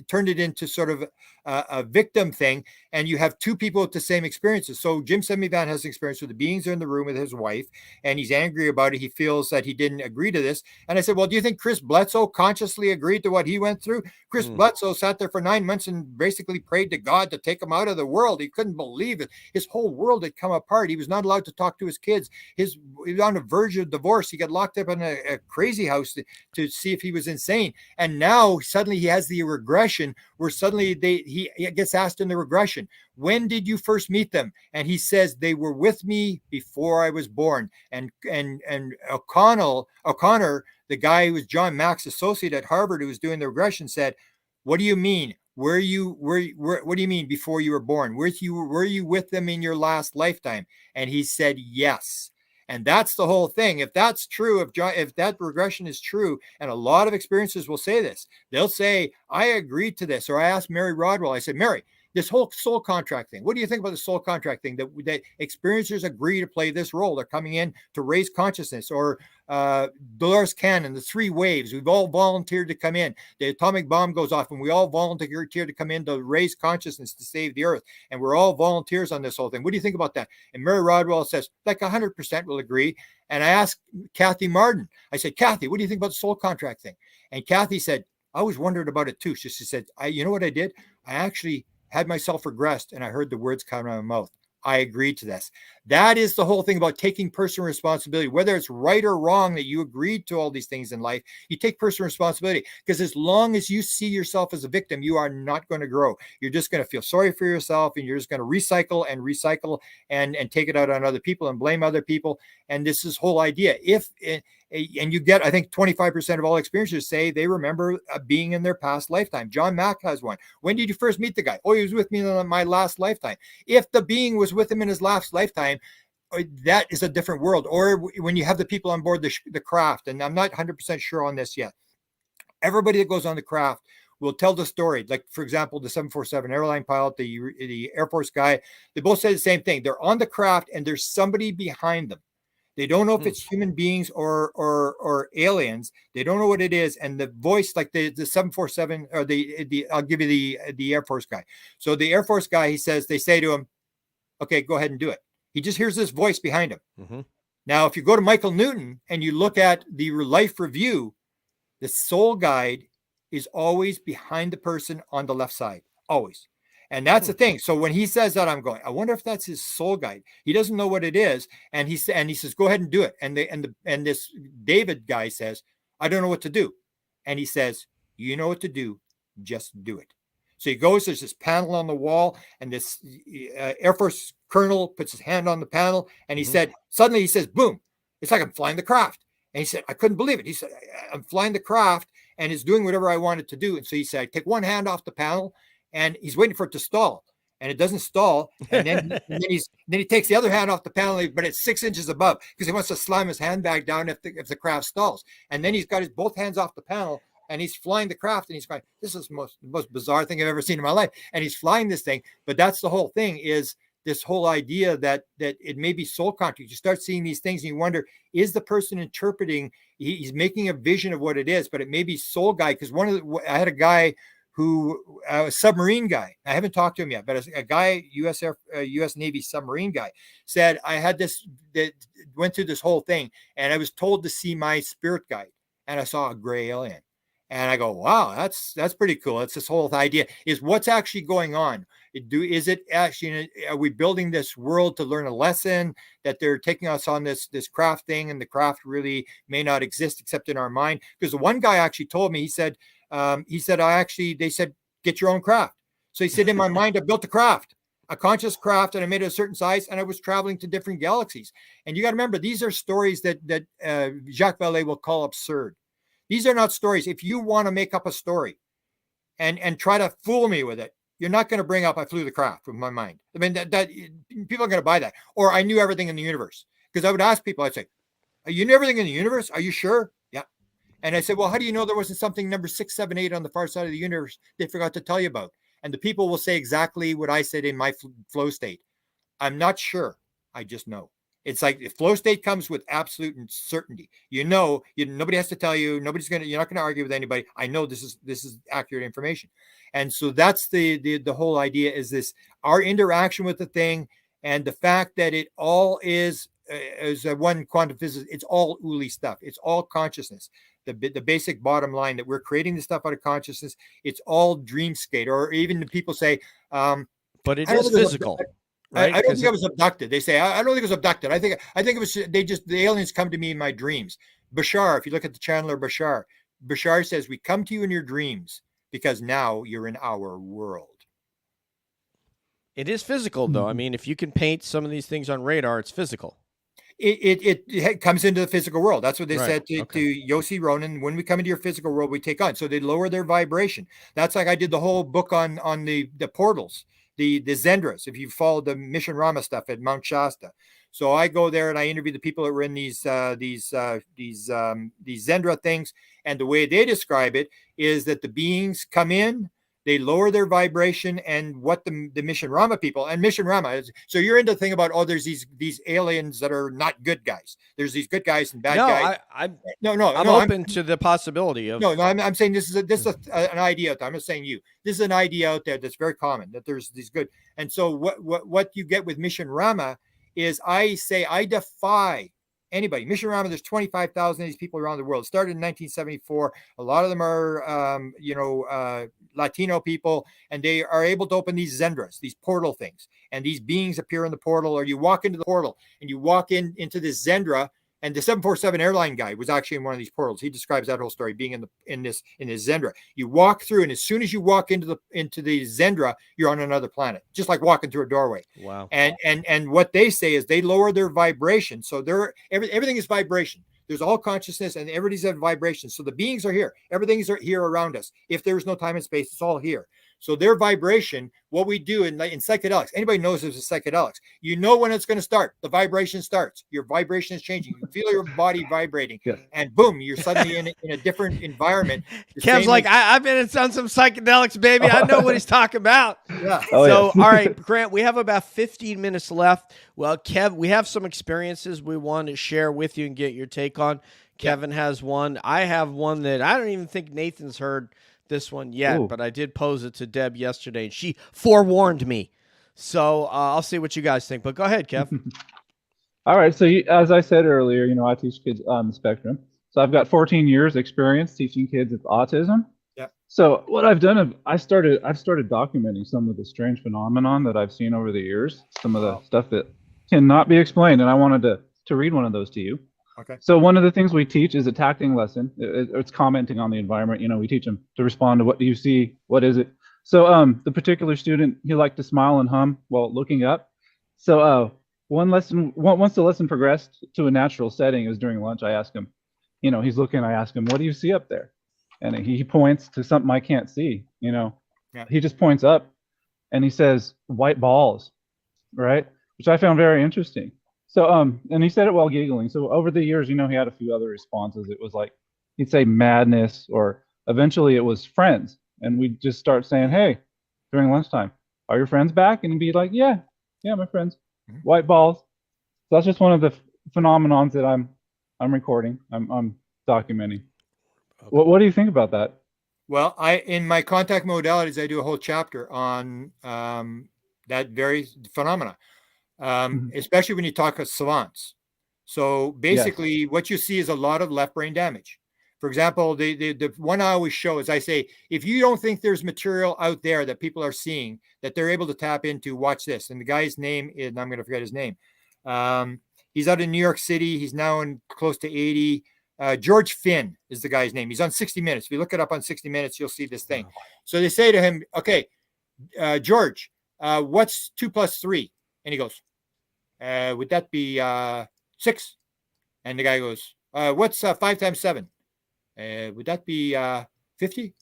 turned it into sort of a victim thing, and you have two people with the same experiences. So Jim Semivan has an experience where the beings are in the room with his wife, and he's angry about it. He feels that he didn't agree to this. And I said, well, do you think Chris Bledsoe consciously agreed to what he went through? Chris Bledsoe sat there for 9 months and basically prayed to God to take him out of the world. He couldn't believe it. His whole world had come apart. He was not allowed to talk to his kids. He was on the verge of divorce. He got locked up in a crazy house to see if he was insane. And now suddenly he has the regression where suddenly he gets asked in the regression, when did you first meet them? And he says, they were with me before I was born. And O'Connor, the guy who was John Mack's associate at Harvard, who was doing the regression, said, what do you mean? What do you mean before you were born? Were you with them in your last lifetime? And he said, yes. And that's the whole thing. If that's true, if that regression is true, and a lot of experiences will say this, they'll say, I agreed to this. Or I asked Mary Rodwell, I said, Mary, this whole soul contract thing, what do you think about the soul contract thing, that experiencers agree to play this role? They're coming in to raise consciousness. Or Dolores Cannon, the 3 waves, we've all volunteered to come in. The atomic bomb goes off, and we all volunteer to come in to raise consciousness to save the earth. And we're all volunteers on this whole thing. What do you think about that? And Mary Rodwell says, like 100% will agree. And I asked Kathy Martin, I said, Kathy, what do you think about the soul contract thing? And Kathy said, I always wondered about it too. She said, you know what I did? I actually had myself regressed, and I heard the words come out of my mouth. I agreed to this. That is the whole thing about taking personal responsibility. Whether it's right or wrong that you agreed to all these things in life, you take personal responsibility, because as long as you see yourself as a victim, you are not going to grow. You're just going to feel sorry for yourself, and you're just going to recycle and take it out on other people and blame other people. And this is whole idea. And you get, I think 25% of all experiencers say they remember being in their past lifetime. John Mack has one. When did you first meet the guy? Oh, he was with me in my last lifetime. If the being was with him in his last lifetime, that is a different world. Or when you have the people on board the craft, and I'm not 100% sure on this yet. Everybody that goes on the craft will tell the story. Like, for example, the 747 airline pilot, the Air Force guy, they both say the same thing. They're on the craft, and there's somebody behind them. They don't know if it's human beings or aliens. They don't know what it is. And the voice, like the 747, or I'll give you the Air Force guy. So the Air Force guy, they say to him, okay, go ahead and do it. He just hears this voice behind him. Mm-hmm. Now, if you go to Michael Newton and you look at the life review, the soul guide is always behind the person on the left side, always. And that's the thing. So when he says that, I'm going, I wonder if that's his soul guide. He doesn't know what it is. And he says, go ahead and do it. And this David guy says, I don't know what to do. And he says, you know what to do. Just do it. So he goes, there's this panel on the wall, and this Air Force colonel puts his hand on the panel. And he said, suddenly he says, boom, it's like I'm flying the craft. And he said, I couldn't believe it. He said, I'm flying the craft, and it's doing whatever I wanted to do. And so he said, I take one hand off the panel, and he's waiting for it to stall, and it doesn't stall, and then he takes the other hand off the panel, but it's 6 inches above because he wants to slam his handbag down if the craft stalls, and then he's got his both hands off the panel. And he's flying the craft, and he's going, this is the most bizarre thing I've ever seen in my life. And he's flying this thing. But that's the whole thing, is this whole idea that it may be soul contact. You start seeing these things and you wonder, is the person interpreting, he's making a vision of what it is, but it may be soul guide. Because I had a guy who, a submarine guy, I haven't talked to him yet, but a guy, U.S. Navy submarine guy, said, I had this, that went through this whole thing, and I was told to see my spirit guide, and I saw a gray alien. And I go, wow, that's pretty cool. It's this whole idea, is what's actually going on. Is it actually, are we building this world to learn a lesson, that they're taking us on this craft thing, and the craft really may not exist except in our mind? Because the one guy actually told me, he said, they said, get your own craft. So he said, in my mind, I built a craft, a conscious craft, and I made it a certain size, and I was traveling to different galaxies. And you got to remember, these are stories that Jacques Vallée will call absurd. These are not stories. If you want to make up a story and try to fool me with it, you're not going to bring up I flew the craft with my mind. I mean, that people are going to buy that. Or I knew everything in the universe. Because I would ask people, I'd say, you knew everything in the universe? Are you sure? Yeah. And I said, well, how do you know there wasn't something number 6, 7, 8 on the far side of the universe they forgot to tell you about? And the people will say exactly what I said in my flow state. I'm not sure. I just know. It's like if flow state comes with absolute certainty. Nobody has to tell you. You're not going to argue with anybody. I know this is accurate information. And so that's the whole idea, is this, our interaction with the thing, and the fact that it all is, as one quantum physicist, it's all Uli stuff. It's all consciousness. The basic bottom line, that we're creating this stuff out of consciousness. It's all dreamscape, or even the people say, but it is physical. Right? I don't think I was abducted. They say, I don't think I was abducted. I think it was, the aliens come to me in my dreams. Bashar, if you look at the channeler Bashar says, we come to you in your dreams because now you're in our world. It is physical, though. I mean, if you can paint some of these things on radar, it's physical. It comes into the physical world. That's what they said to Yossi Ronan. When we come into your physical world, we take on. So they lower their vibration. That's like I did the whole book on the portals. The Zendras, if you followed the Mission Rama stuff at Mount Shasta. So I go there and I interview the people that were in these Zendra things. And the way they describe it is that the beings come in, they lower their vibration, and what the Mission Rama people, and Mission Rama is, so you're into the thing about, there's these aliens that are not good guys. There's these good guys and bad guys. I'm open to the possibility of. I'm saying this is an idea out there. I'm not saying you. This is an idea out there that's very common, that there's these good. And so what you get with Mission Rama is, I say, I defy anybody. Mission Rama, there's 25,000 of these people around the world. It started in 1974. A lot of them are, Latino people, and they are able to open these Zendras, these portal things. And these beings appear in the portal, or you walk into the portal and you walk into this Zendra. And the 747 airline guy was actually in one of these portals. He describes that whole story, being in this Zendra. You walk through, and as soon as you walk into the Zendra, you're on another planet, just like walking through a doorway. Wow. And what they say is they lower their vibration. So everything is vibration. There's all consciousness, and everybody's at vibration. So the beings are here. Everything is here around us. If there's no time and space, it's all here. So their vibration, what we do in psychedelics, anybody knows there's a psychedelics. You know when it's going to start. The vibration starts. Your vibration is changing. You feel your body vibrating, and boom, you're suddenly in a different environment. Kev's like, I've been on some psychedelics, baby. I know what he's talking about. Yeah. All right, Grant, we have about 15 minutes left. Well, Kev, we have some experiences we want to share with you and get your take on. Kevin has one. I have one that I don't even think Nathan's heard this one yet, but I did pose it to Deb yesterday, and she forewarned me. So I'll see what you guys think. But go ahead, Kev. All right. So as I said earlier, I teach kids on the spectrum. So I've got 14 years experience teaching kids with autism. Yeah. So what I've done, I've started documenting some of the strange phenomenon that I've seen over the years, some of the stuff that cannot be explained, and I wanted to read one of those to you. Okay. So one of the things we teach is a tacting lesson. It's commenting on the environment. We teach them to respond to what do you see, what is it. So the particular student, he liked to smile and hum while looking up. So once the lesson progressed to a natural setting, it was during lunch. I asked him, he's looking. I asked him, what do you see up there? And he points to something I can't see. Yeah. He just points up and he says white balls, right? Which I found very interesting. So and he said it while giggling. So over the years, he had a few other responses. It was like he'd say madness, or eventually it was friends, and we'd just start saying, hey, during lunchtime, are your friends back? And he'd be like, yeah, my friends, white balls. So that's just one of the phenomenons that I'm recording. I'm documenting. Okay. What do you think about that? Well, in my contact modalities, I do a whole chapter on that very phenomena, especially when you talk of savants. So basically, what you see is a lot of left brain damage. For example, the one I always show is I say, if you don't think there's material out there that people are seeing that they're able to tap into, watch this. And the guy's name is, and I'm going to forget his name. He's out in New York City. He's now in close to 80. George Finn is the guy's name. He's on 60 Minutes. If you look it up on 60 Minutes, you'll see this thing. So they say to him, okay, George, what's 2 + 3? And he goes, would that be 6? And the guy goes, what's 5 × 7? Would that be 50?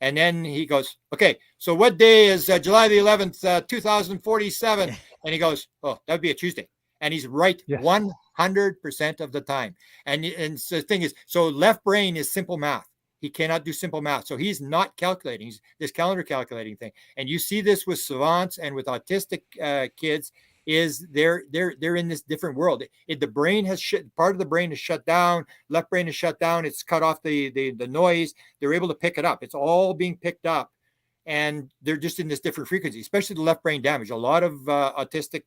And then he goes, okay, so what day is July the 11th, 2047? And he goes, oh, that would be a Tuesday. And he's right 100% of the time. And so the thing is, so left brain is simple math. He cannot do simple math. So he's not calculating. He's this calendar calculating thing. And you see this with savants and with autistic kids, is they're in this different world. The brain has part of the brain is shut down. Left brain is shut down. It's cut off the noise. They're able to pick it up. It's all being picked up. And they're just in this different frequency, especially the left brain damage. A lot of autistic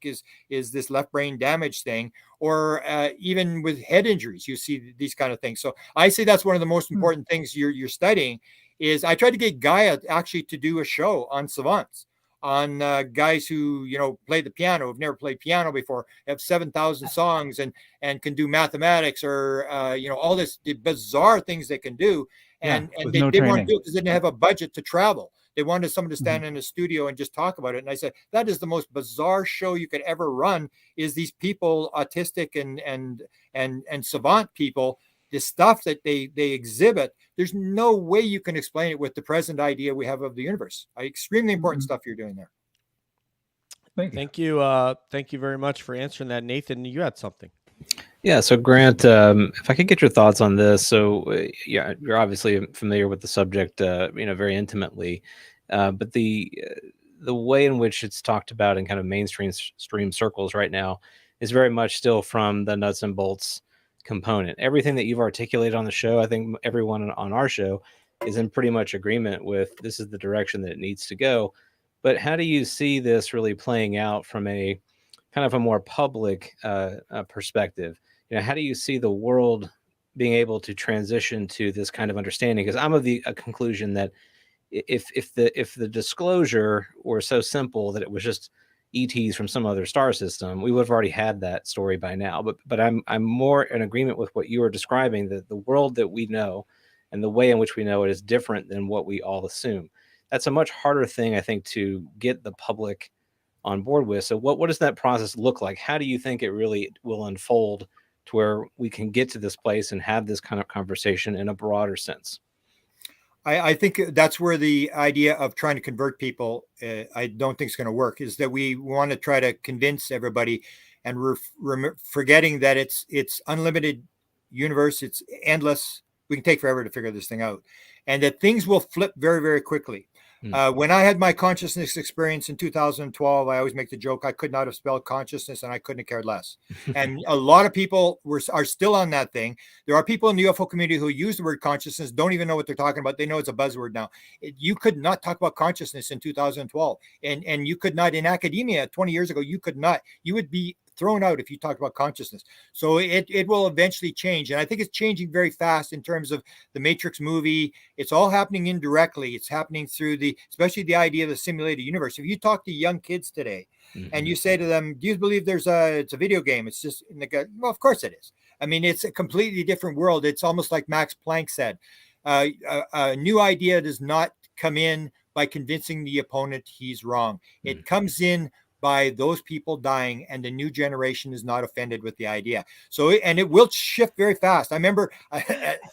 is this left brain damage thing, or even with head injuries, you see these kind of things. So I say that's one of the most important things you're studying. Is I tried to get Gaia actually to do a show on savants, on guys who play the piano, have never played piano before, have 7,000 songs, and can do mathematics, or all this the bizarre things they can do. And they didn't want to do it because they didn't have a budget to travel. They wanted someone to stand in a studio and just talk about it. And I said, that is the most bizarre show you could ever run, is these people, autistic and savant people, the stuff that they exhibit. There's no way you can explain it with the present idea we have of the universe. Extremely important stuff you're doing there. Thank you. Thank you very much for answering that. Nathan, you had something. Yeah. So Grant, if I could get your thoughts on this. So yeah, you're obviously familiar with the subject, very intimately, but the way in which it's talked about in kind of mainstream circles right now is very much still from the nuts and bolts component. Everything that you've articulated on the show, I think everyone on our show is in pretty much agreement with this is the direction that it needs to go. But how do you see this really playing out from a kind of a more public perspective? How do you see the world being able to transition to this kind of understanding? Because I'm of the conclusion that if the disclosure were so simple that it was just ETs from some other star system, we would have already had that story by now. But I'm more in agreement with what you are describing, that the world that we know and the way in which we know it is different than what we all assume. That's a much harder thing, I think, to get the public on board with. So what does that process look like? How do you think it really will unfold to where we can get to this place and have this kind of conversation in a broader sense? I think that's where the idea of trying to convert people, I don't think is going to work, is that we want to try to convince everybody, and we're forgetting that it's unlimited universe. It's endless. We can take forever to figure this thing out, and that things will flip very, very quickly. When I had my consciousness experience in 2012, I always make the joke, I could not have spelled consciousness and I couldn't have cared less. And a lot of people are still on that thing. There are people in the UFO community who use the word consciousness, don't even know what they're talking about. They know it's a buzzword now. You could not talk about consciousness in 2012. And you could not, in academia 20 years ago, you could not. You would be thrown out if you talked about consciousness. So it will eventually change. And I think it's changing very fast in terms of the Matrix movie. It's all happening indirectly. It's happening through especially the idea of the simulated universe. If you talk to young kids today and you say to them, do you believe it's a video game? It's just, well, of course it is. I mean, it's a completely different world. It's almost like Max Planck said, a new idea does not come in by convincing the opponent he's wrong. It comes in by those people dying, and the new generation is not offended with the idea. So, and it will shift very fast. I remember,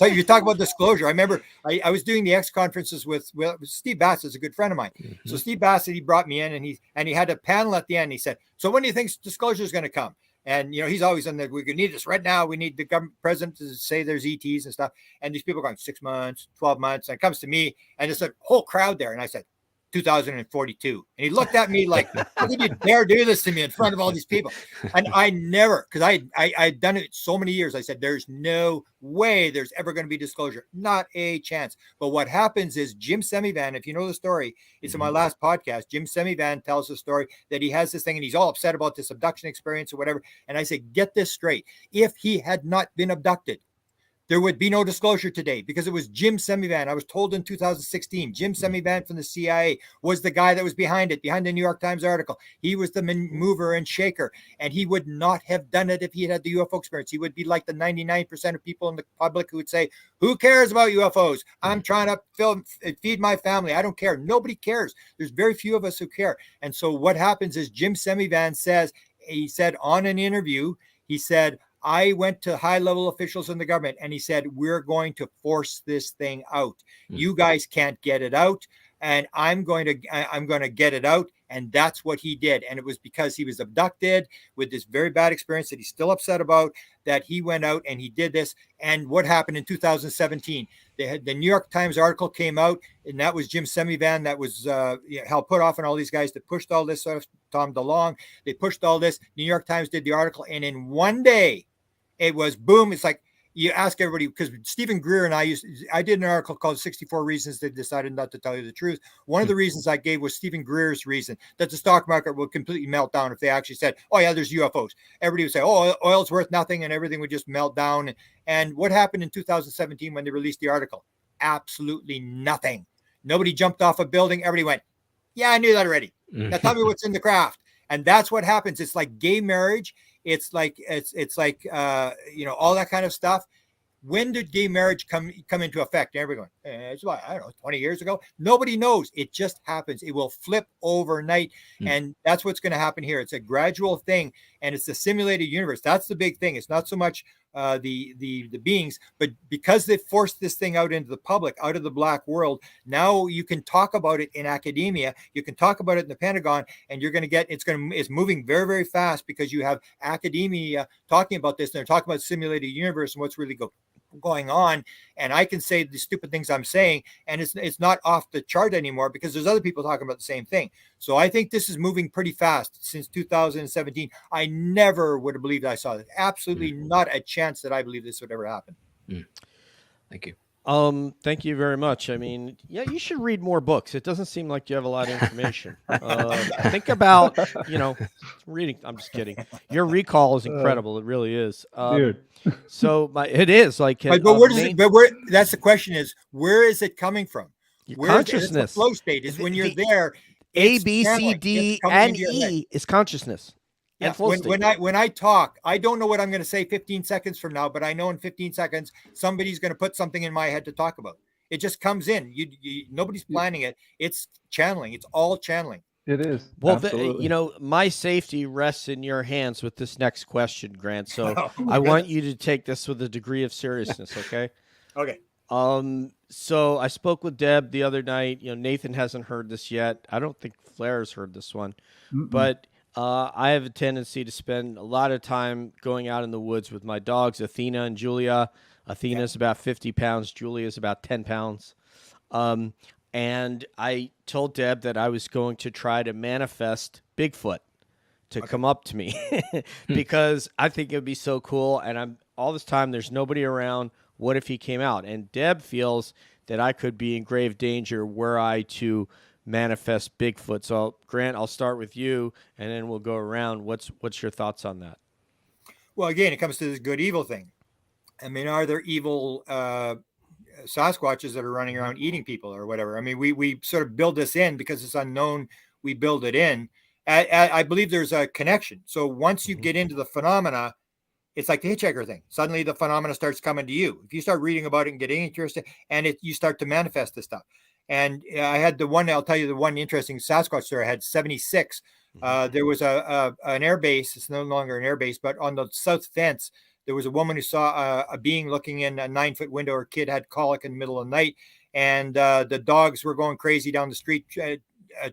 you talk about disclosure. I remember I was doing the X conferences with Steve Bassett, is a good friend of mine. So Steve Bassett, he brought me in, and he had a panel at the end. He said, "So when do you think disclosure is going to come?" And he's always on that. We need this right now. We need the government president to say there's ETs and stuff. And these people are going 6 months, 12 months. And it comes to me, and it's a whole crowd there. And I said, 2042. And he looked at me like, how did you dare do this to me in front of all these people? And I never, because I'd done it so many years. I said, there's no way there's ever going to be disclosure. Not a chance. But what happens is Jim Semivan, if you know the story, it's in my last podcast. Jim Semivan tells the story that he has this thing and he's all upset about this abduction experience or whatever. And I said, get this straight. If he had not been abducted, there would be no disclosure today, because it was Jim Semivan. I was told in 2016, Jim Semivan from the CIA was the guy that was behind it, behind the New York Times article. He was the mover and shaker, and he would not have done it if he had the UFO experience. He would be like the 99% of people in the public who would say, who cares about UFOs? I'm trying to feed my family. I don't care. Nobody cares. There's very few of us who care. And so what happens is Jim Semivan he said on an interview, he said, I went to high-level officials in the government, and he said, we're going to force this thing out. You guys can't get it out, and I'm going to get it out. And that's what he did. And it was because he was abducted with this very bad experience that he's still upset about, that he went out and he did this. And what happened in 2017? The New York Times article came out, and that was Jim Semivan. That was Hal Puthoff and all these guys that pushed all this stuff, Tom DeLonge. They pushed all this. New York Times did the article, and in one day, it was boom. It's like you ask everybody, because Stephen Greer and I did an article called 64 Reasons They Decided Not to Tell You the Truth. One of the reasons I gave was Stephen Greer's reason that the stock market would completely melt down if they actually said, oh yeah, there's UFOs. Everybody would say, oh, oil's worth nothing, and everything would just melt down. And what happened in 2017 when they released the article? Absolutely nothing. Nobody jumped off a building. Everybody went, yeah, I knew that already. Now tell me what's in the craft. And that's what happens. It's like gay marriage. It's like all that kind of stuff. When did gay marriage come into effect? Everyone, it's about, I don't know, 20 years ago. Nobody knows. It just happens. It will flip overnight. And that's what's going to happen here. It's a gradual thing, and it's a simulated universe. That's the big thing. It's not so much the beings, but because they forced this thing out into the public, out of the black world, now you can talk about it in academia. You can talk about it in the Pentagon, and you're going to get, it's moving very, very fast, because you have academia talking about this, and they're talking about simulated universe and what's really going on. And I can say the stupid things I'm saying, and it's not off the chart anymore, because there's other people talking about the same thing. So I think this is moving pretty fast. Since 2017, I never would have believed I saw this. Absolutely not a chance that I believe this would ever happen. Thank you. Thank you very much. I mean, yeah, you should read more books. It doesn't seem like you have a lot of information. Think about, reading. I'm just kidding. Your recall is incredible. It really is. Dude. So it is like, but that's the question is, where is it coming from? Your consciousness. The flow state is when you're there. A, B, C, D, and E is consciousness. Yeah, when I talk, I don't know what I'm going to say 15 seconds from now, but I know in 15 seconds somebody's going to put something in my head to talk about. It just comes in. Nobody's planning it. It's channeling. It's all channeling. It is. Well, my safety rests in your hands with this next question, Grant. So I want you to take this with a degree of seriousness. Okay. Okay. So I spoke with Deb the other night. Nathan hasn't heard this yet. I don't think Flair's heard this one, but I have a tendency to spend a lot of time going out in the woods with my dogs, Athena and Julia. Athena's about 50 pounds. Julia's about 10 pounds. And I told Deb that I was going to try to manifest Bigfoot to come up to me because I think it would be so cool. And all this time, there's nobody around. What if he came out? And Deb feels that I could be in grave danger were I to manifest Bigfoot. So, Grant, I'll start with you, and then we'll go around. What's your thoughts on that? Well, again, it comes to this good evil thing. I mean, are there evil Sasquatches that are running around eating people or whatever? I mean, we sort of build this in because it's unknown. We build it in. I believe there's a connection. So once you get into the phenomena, it's like the hitchhiker thing. Suddenly the phenomena starts coming to you. If you start reading about it and getting interested, and you start to manifest this stuff. And I had the one, I'll tell you the one interesting Sasquatch story. I had 76. There was an air base. It's no longer an air base, but on the south fence, there was a woman who saw a being looking in a 9-foot window. Her kid had colic in the middle of the night, and the dogs were going crazy down the street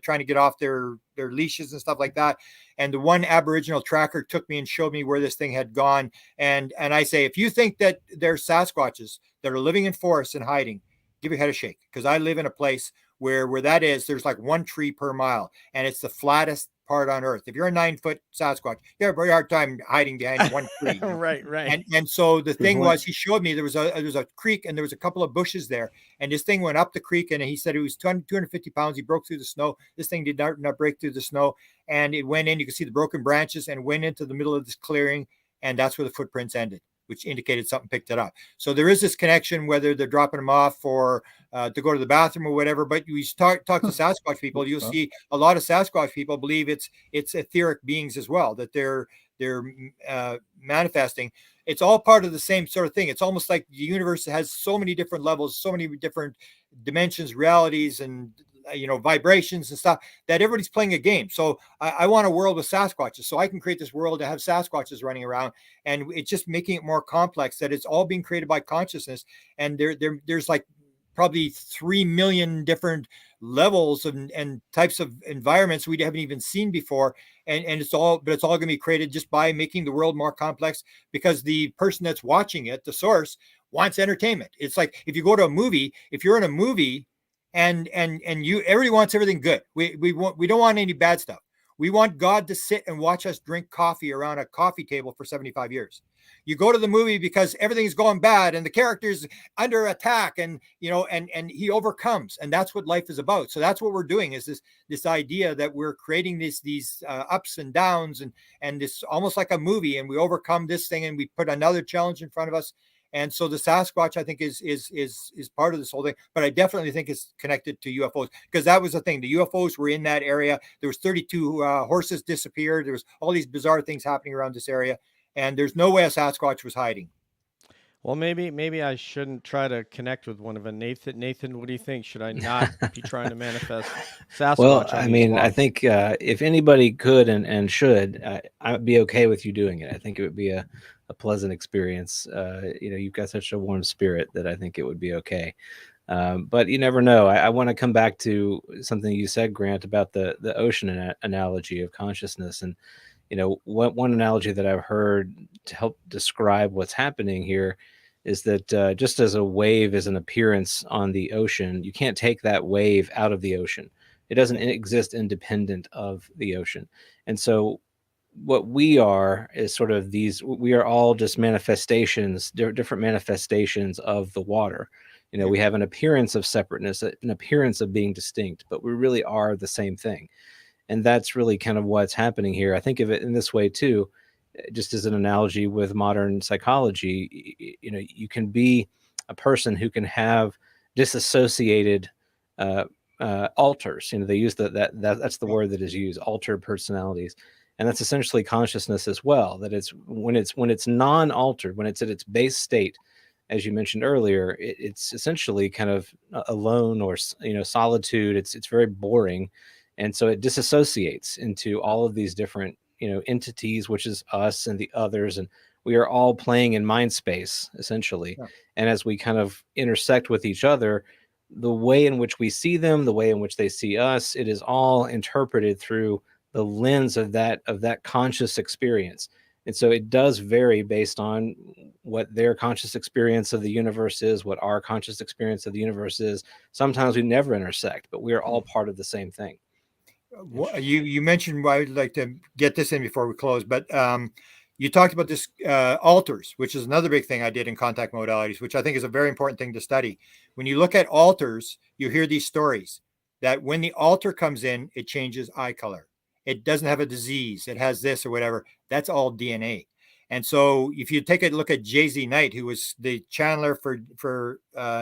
trying to get off their leashes and stuff like that. And the one Aboriginal tracker took me and showed me where this thing had gone. And I say, if you think that there's Sasquatches that are living in forests and hiding, give your head a shake, because I live in a place where that is, there's like one tree per mile, and it's the flattest part on earth. If you're a 9-foot Sasquatch, you have a very hard time hiding behind one tree. Right. And so the thing was, he showed me there was a creek, and there was a couple of bushes there, and this thing went up the creek, and he said it was 250 pounds. He broke through the snow. This thing did not break through the snow, and it went in. You could see the broken branches, and went into the middle of this clearing, and that's where the footprints ended, which indicated something picked it up. So there is this connection, whether they're dropping them off or to go to the bathroom or whatever. But you talk to Sasquatch people, you'll see a lot of Sasquatch people believe it's etheric beings as well, that they're manifesting. It's all part of the same sort of thing. It's almost like the universe has so many different levels, so many different dimensions, realities, and vibrations and stuff, that everybody's playing a game. So I want a world with Sasquatches, so I can create this world to have Sasquatches running around, and it's just making it more complex, that it's all being created by consciousness. And there's like probably 3 million different levels and types of environments we haven't even seen before. And it's all going to be created just by making the world more complex, because the person that's watching it, the source, wants entertainment. It's like if you go to a movie, if you're in a movie, and everybody wants everything good. We don't want any bad stuff. We want God to sit and watch us drink coffee around a coffee table for 75 years. You go to the movie because everything's going bad and the character's under attack, and and he overcomes, and that's what life is about. So that's what we're doing, is this idea that we're creating these ups and downs, and this almost like a movie, and we overcome this thing and we put another challenge in front of us. And so the Sasquatch, I think, is part of this whole thing. But I definitely think it's connected to UFOs, because that was the thing. The UFOs were in that area. There was 32 horses disappeared. There was all these bizarre things happening around this area. And there's no way a Sasquatch was hiding. Well, maybe I shouldn't try to connect with one of them. Nathan, what do you think? Should I not be trying to manifest Sasquatch? Well, I mean, I think if anybody could and should, I'd be okay with you doing it. I think it would be a pleasant experience. You've got such a warm spirit that I think it would be okay. But you never know. I want to come back to something you said, Grant, about the ocean analogy of consciousness. And one analogy that I've heard to help describe what's happening here is that just as a wave is an appearance on the ocean, you can't take that wave out of the ocean. It doesn't exist independent of the ocean. And so what we are is sort of we are all just manifestations, different manifestations of the water. We have an appearance of separateness, an appearance of being distinct, but we really are the same thing. And that's really kind of what's happening here. I think of it in this way too, just as an analogy with modern psychology. You can be a person who can have disassociated alters. They use that's the word that is used, altered personalities. And that's essentially consciousness as well, that it's when it's non-altered, when it's at its base state, as you mentioned earlier, it's essentially kind of alone, or solitude. It's very boring. And so it disassociates into all of these different entities, which is us and the others, and we are all playing in mind space essentially. Yeah. And as we kind of intersect with each other, the way in which we see them, the way in which they see us, it is all interpreted through the lens of that conscious experience. And so it does vary based on what their conscious experience of the universe is, what our conscious experience of the universe is. Sometimes we never intersect, but we are all part of the same thing. You mentioned, I would like to get this in before we close, but you talked about this alters, which is another big thing I did in contact modalities, which I think is a very important thing to study. When you look at alters, you hear these stories that when the alter comes in, it changes eye color. It doesn't have a disease. It has this or whatever. That's all DNA. And so if you take a look at Jay-Z Knight, who was the channeler for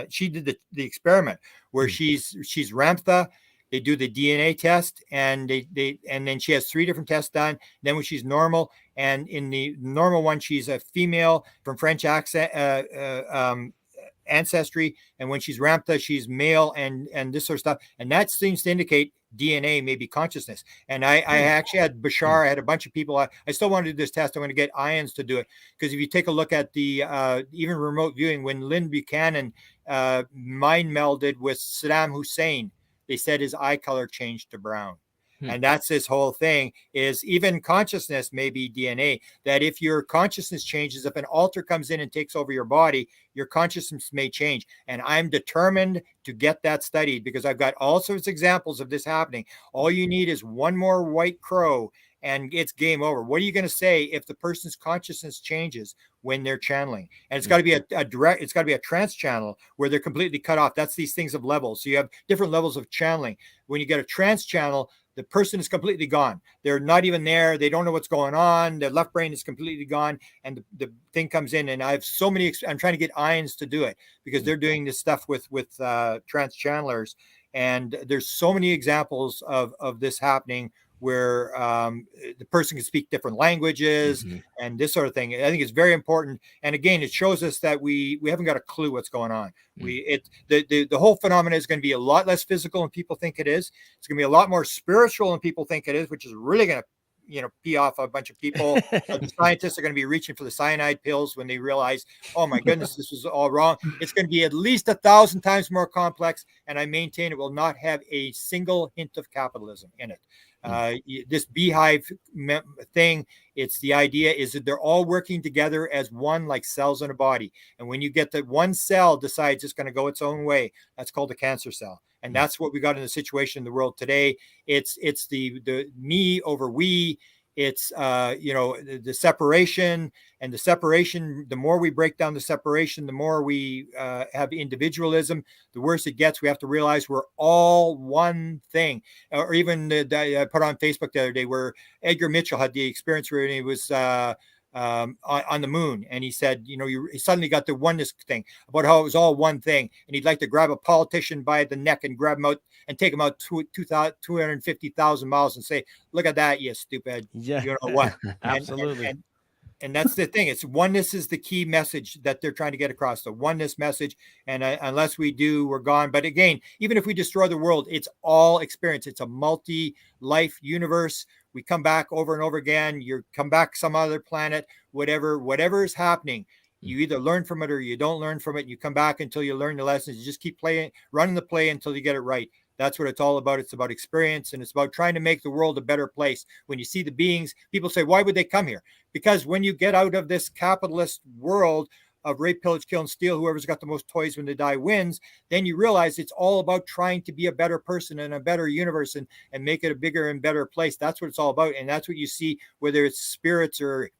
she did the experiment where she's Ramtha. They do the DNA test, and and then she has 3 different tests done. Then when she's normal, and in the normal one, she's a female from French accent, ancestry, and when she's Ramtha, she's male, and this sort of stuff, and that seems to indicate DNA may be consciousness. And I actually had Bashar, I had a bunch of people. I still want to do this test. I'm going to get Ions to do it, because if you take a look at the even remote viewing, when Lynn Buchanan mind melded with Saddam Hussein, they said his eye color changed to brown. And that's this whole thing, is even consciousness may be DNA, that if your consciousness changes, if an alter comes in and takes over your body, your consciousness may change. And I'm determined to get that studied, because I've got all sorts of examples of this happening. All you need is one more white crow and it's game over. What are you going to say if the person's consciousness changes when they're channeling? And it's got to be a direct, it's got to be a trance channel where they're completely cut off. That's these things of levels. So you have different levels of channeling. When you get a trance channel, the person is completely gone. They're not even there. They don't know what's going on. Their left brain is completely gone. And the thing comes in, and I have so many, I'm trying to get Ions to do it, because they're doing this stuff with trance channelers. And there's so many examples of this happening, where the person can speak different languages and this sort of thing. I think it's very important. And again, it shows us that we haven't got a clue what's going on. The whole phenomenon is going to be a lot less physical than people think it is. It's going to be a lot more spiritual than people think it is, which is really going to pee off a bunch of people. The scientists are going to be reaching for the cyanide pills when they realize, oh my goodness, this was all wrong. It's going to be at least 1,000 times more complex. And I maintain it will not have a single hint of capitalism in it. This beehive thing, it's the idea is that they're all working together as one, like cells in a body. And when you get that one cell decides it's going to go its own way, that's called a cancer cell. And that's what we got in the situation in the world today. It's the me over we. It's the separation, and the separation, the more we break down the separation, the more we have individualism, the worse it gets. We have to realize we're all one thing. Or even I put on Facebook the other day where Edgar Mitchell had the experience where he was on the moon, and he said, he suddenly got the oneness thing about how it was all one thing, and he'd like to grab a politician by the neck and grab him out and take him out 250,000 miles and say, look at that, you stupid. Yeah. You know what? Absolutely. And that's the thing. It's oneness is the key message that they're trying to get across, the oneness message. And unless we do, we're gone. But again, even if we destroy the world, it's all experience. It's a multi-life universe. We come back over and over again. You come back some other planet, whatever is happening. You either learn from it or you don't learn from it. You come back until you learn the lessons. You just keep playing, running the play until you get it right. That's what it's all about. It's about experience, and it's about trying to make the world a better place. When you see the beings, people say, why would they come here? Because when you get out of this capitalist world of rape, pillage, kill, and steal, whoever's got the most toys when they die wins, then you realize it's all about trying to be a better person and a better universe and make it a bigger and better place. That's what it's all about. And that's what you see, whether it's spirits or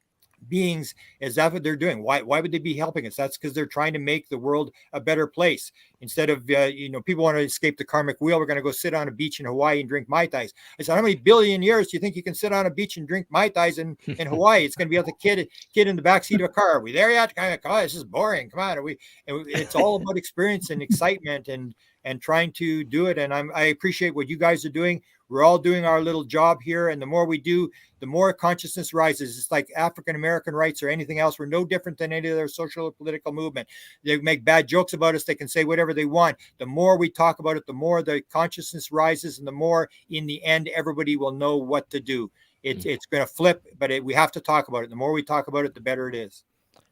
beings, is that what they're doing? Why would they be helping us? That's because they're trying to make the world a better place. Instead of people want to escape the karmic wheel, we're going to go sit on a beach in Hawaii and drink Mai Tais. I said, how many billion years do you think you can sit on a beach and drink Mai Tais in Hawaii? It's going to be like the kid in the backseat of a car. Are we there yet? Oh, this is boring. Come on. It's all about experience and excitement and trying to do it. And I appreciate what you guys are doing. We're all doing our little job here. And the more we do, the more consciousness rises. It's like African-American rights or anything else. We're no different than any other social or political movement. They make bad jokes about us. They can say whatever they want. The more we talk about it, the more the consciousness rises, and the more in the end, everybody will know what to do. It's going to flip, but we have to talk about it. The more we talk about it, the better it is.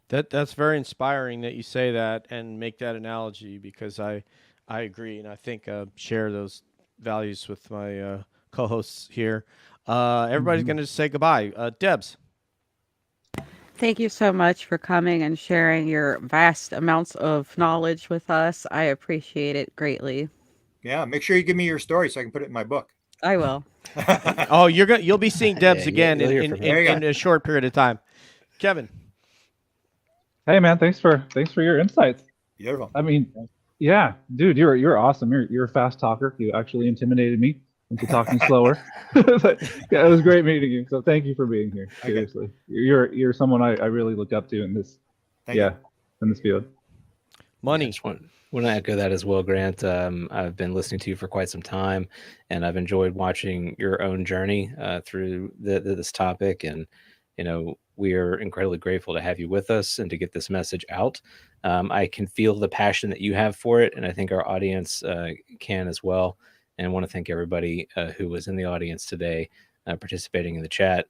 That's very inspiring that you say that and make that analogy, because I agree, and I think share those values with my co-hosts here. Everybody's going to say goodbye. Debs. Thank you so much for coming and sharing your vast amounts of knowledge with us. I appreciate it greatly. Yeah, make sure you give me your story so I can put it in my book. I will. Oh, you'll be seeing Debs again in a short period of time. Kevin. Hey man, thanks for your insights. Beautiful. I mean, yeah, dude, you're awesome. You're a fast talker. You actually intimidated me into talking slower. Yeah, it was great meeting you. So thank you for being here. Seriously, you're someone I really look up to in this. In this field. Money. I just want to echo that as well, Grant. I've been listening to you for quite some time, and I've enjoyed watching your own journey through this topic. And we are incredibly grateful to have you with us and to get this message out. I can feel the passion that you have for it, and I think our audience can as well. And I want to thank everybody who was in the audience today, participating in the chat.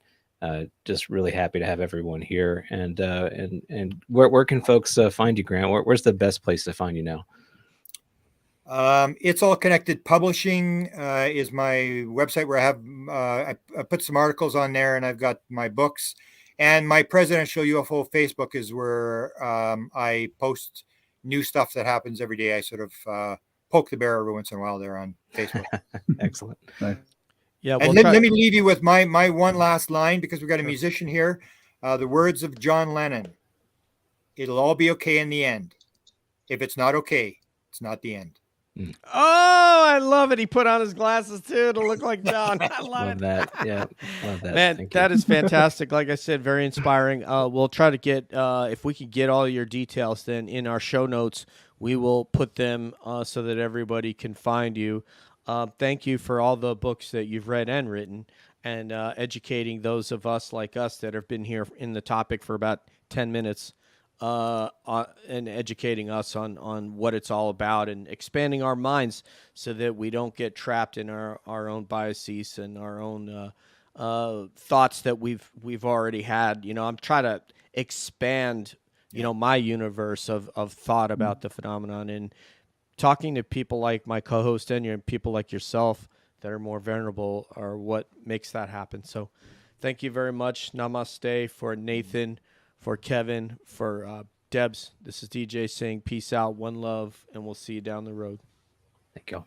Just really happy to have everyone here. And where can folks find you, Grant? Where's the best place to find you now? It's All Connected Publishing is my website where I have I put some articles on there, and I've got my books. And my Presidential UFO Facebook is where I post new stuff that happens every day. I sort of poke the bear every once in a while there on Facebook. Excellent. Nice. Yeah, And let me leave you with my one last line, because we've got a musician here. The words of John Lennon: "It'll all be okay in the end. If it's not okay, it's not the end." Oh, I love it. He put on his glasses too to look like John. I love it. That. Yeah, love that. Man, Thank that you. is fantastic. Like I said, very inspiring. We'll try to get, if we could get all your details, then in our show notes, we will put them so that everybody can find you. Thank you for all the books that you've read and written, and educating those of us like us that have been here in the topic for about 10 minutes. And educating us on what it's all about, and expanding our minds so that we don't get trapped in our own biases and our own thoughts that we've already had. I'm trying to expand, my universe of thought about the phenomenon, and talking to people like my co-host and people like yourself that are more vulnerable are what makes that happen. So thank you very much. Namaste for Nathan, for Kevin, for Debs. This is DJ saying peace out, one love, and we'll see you down the road. Thank you all.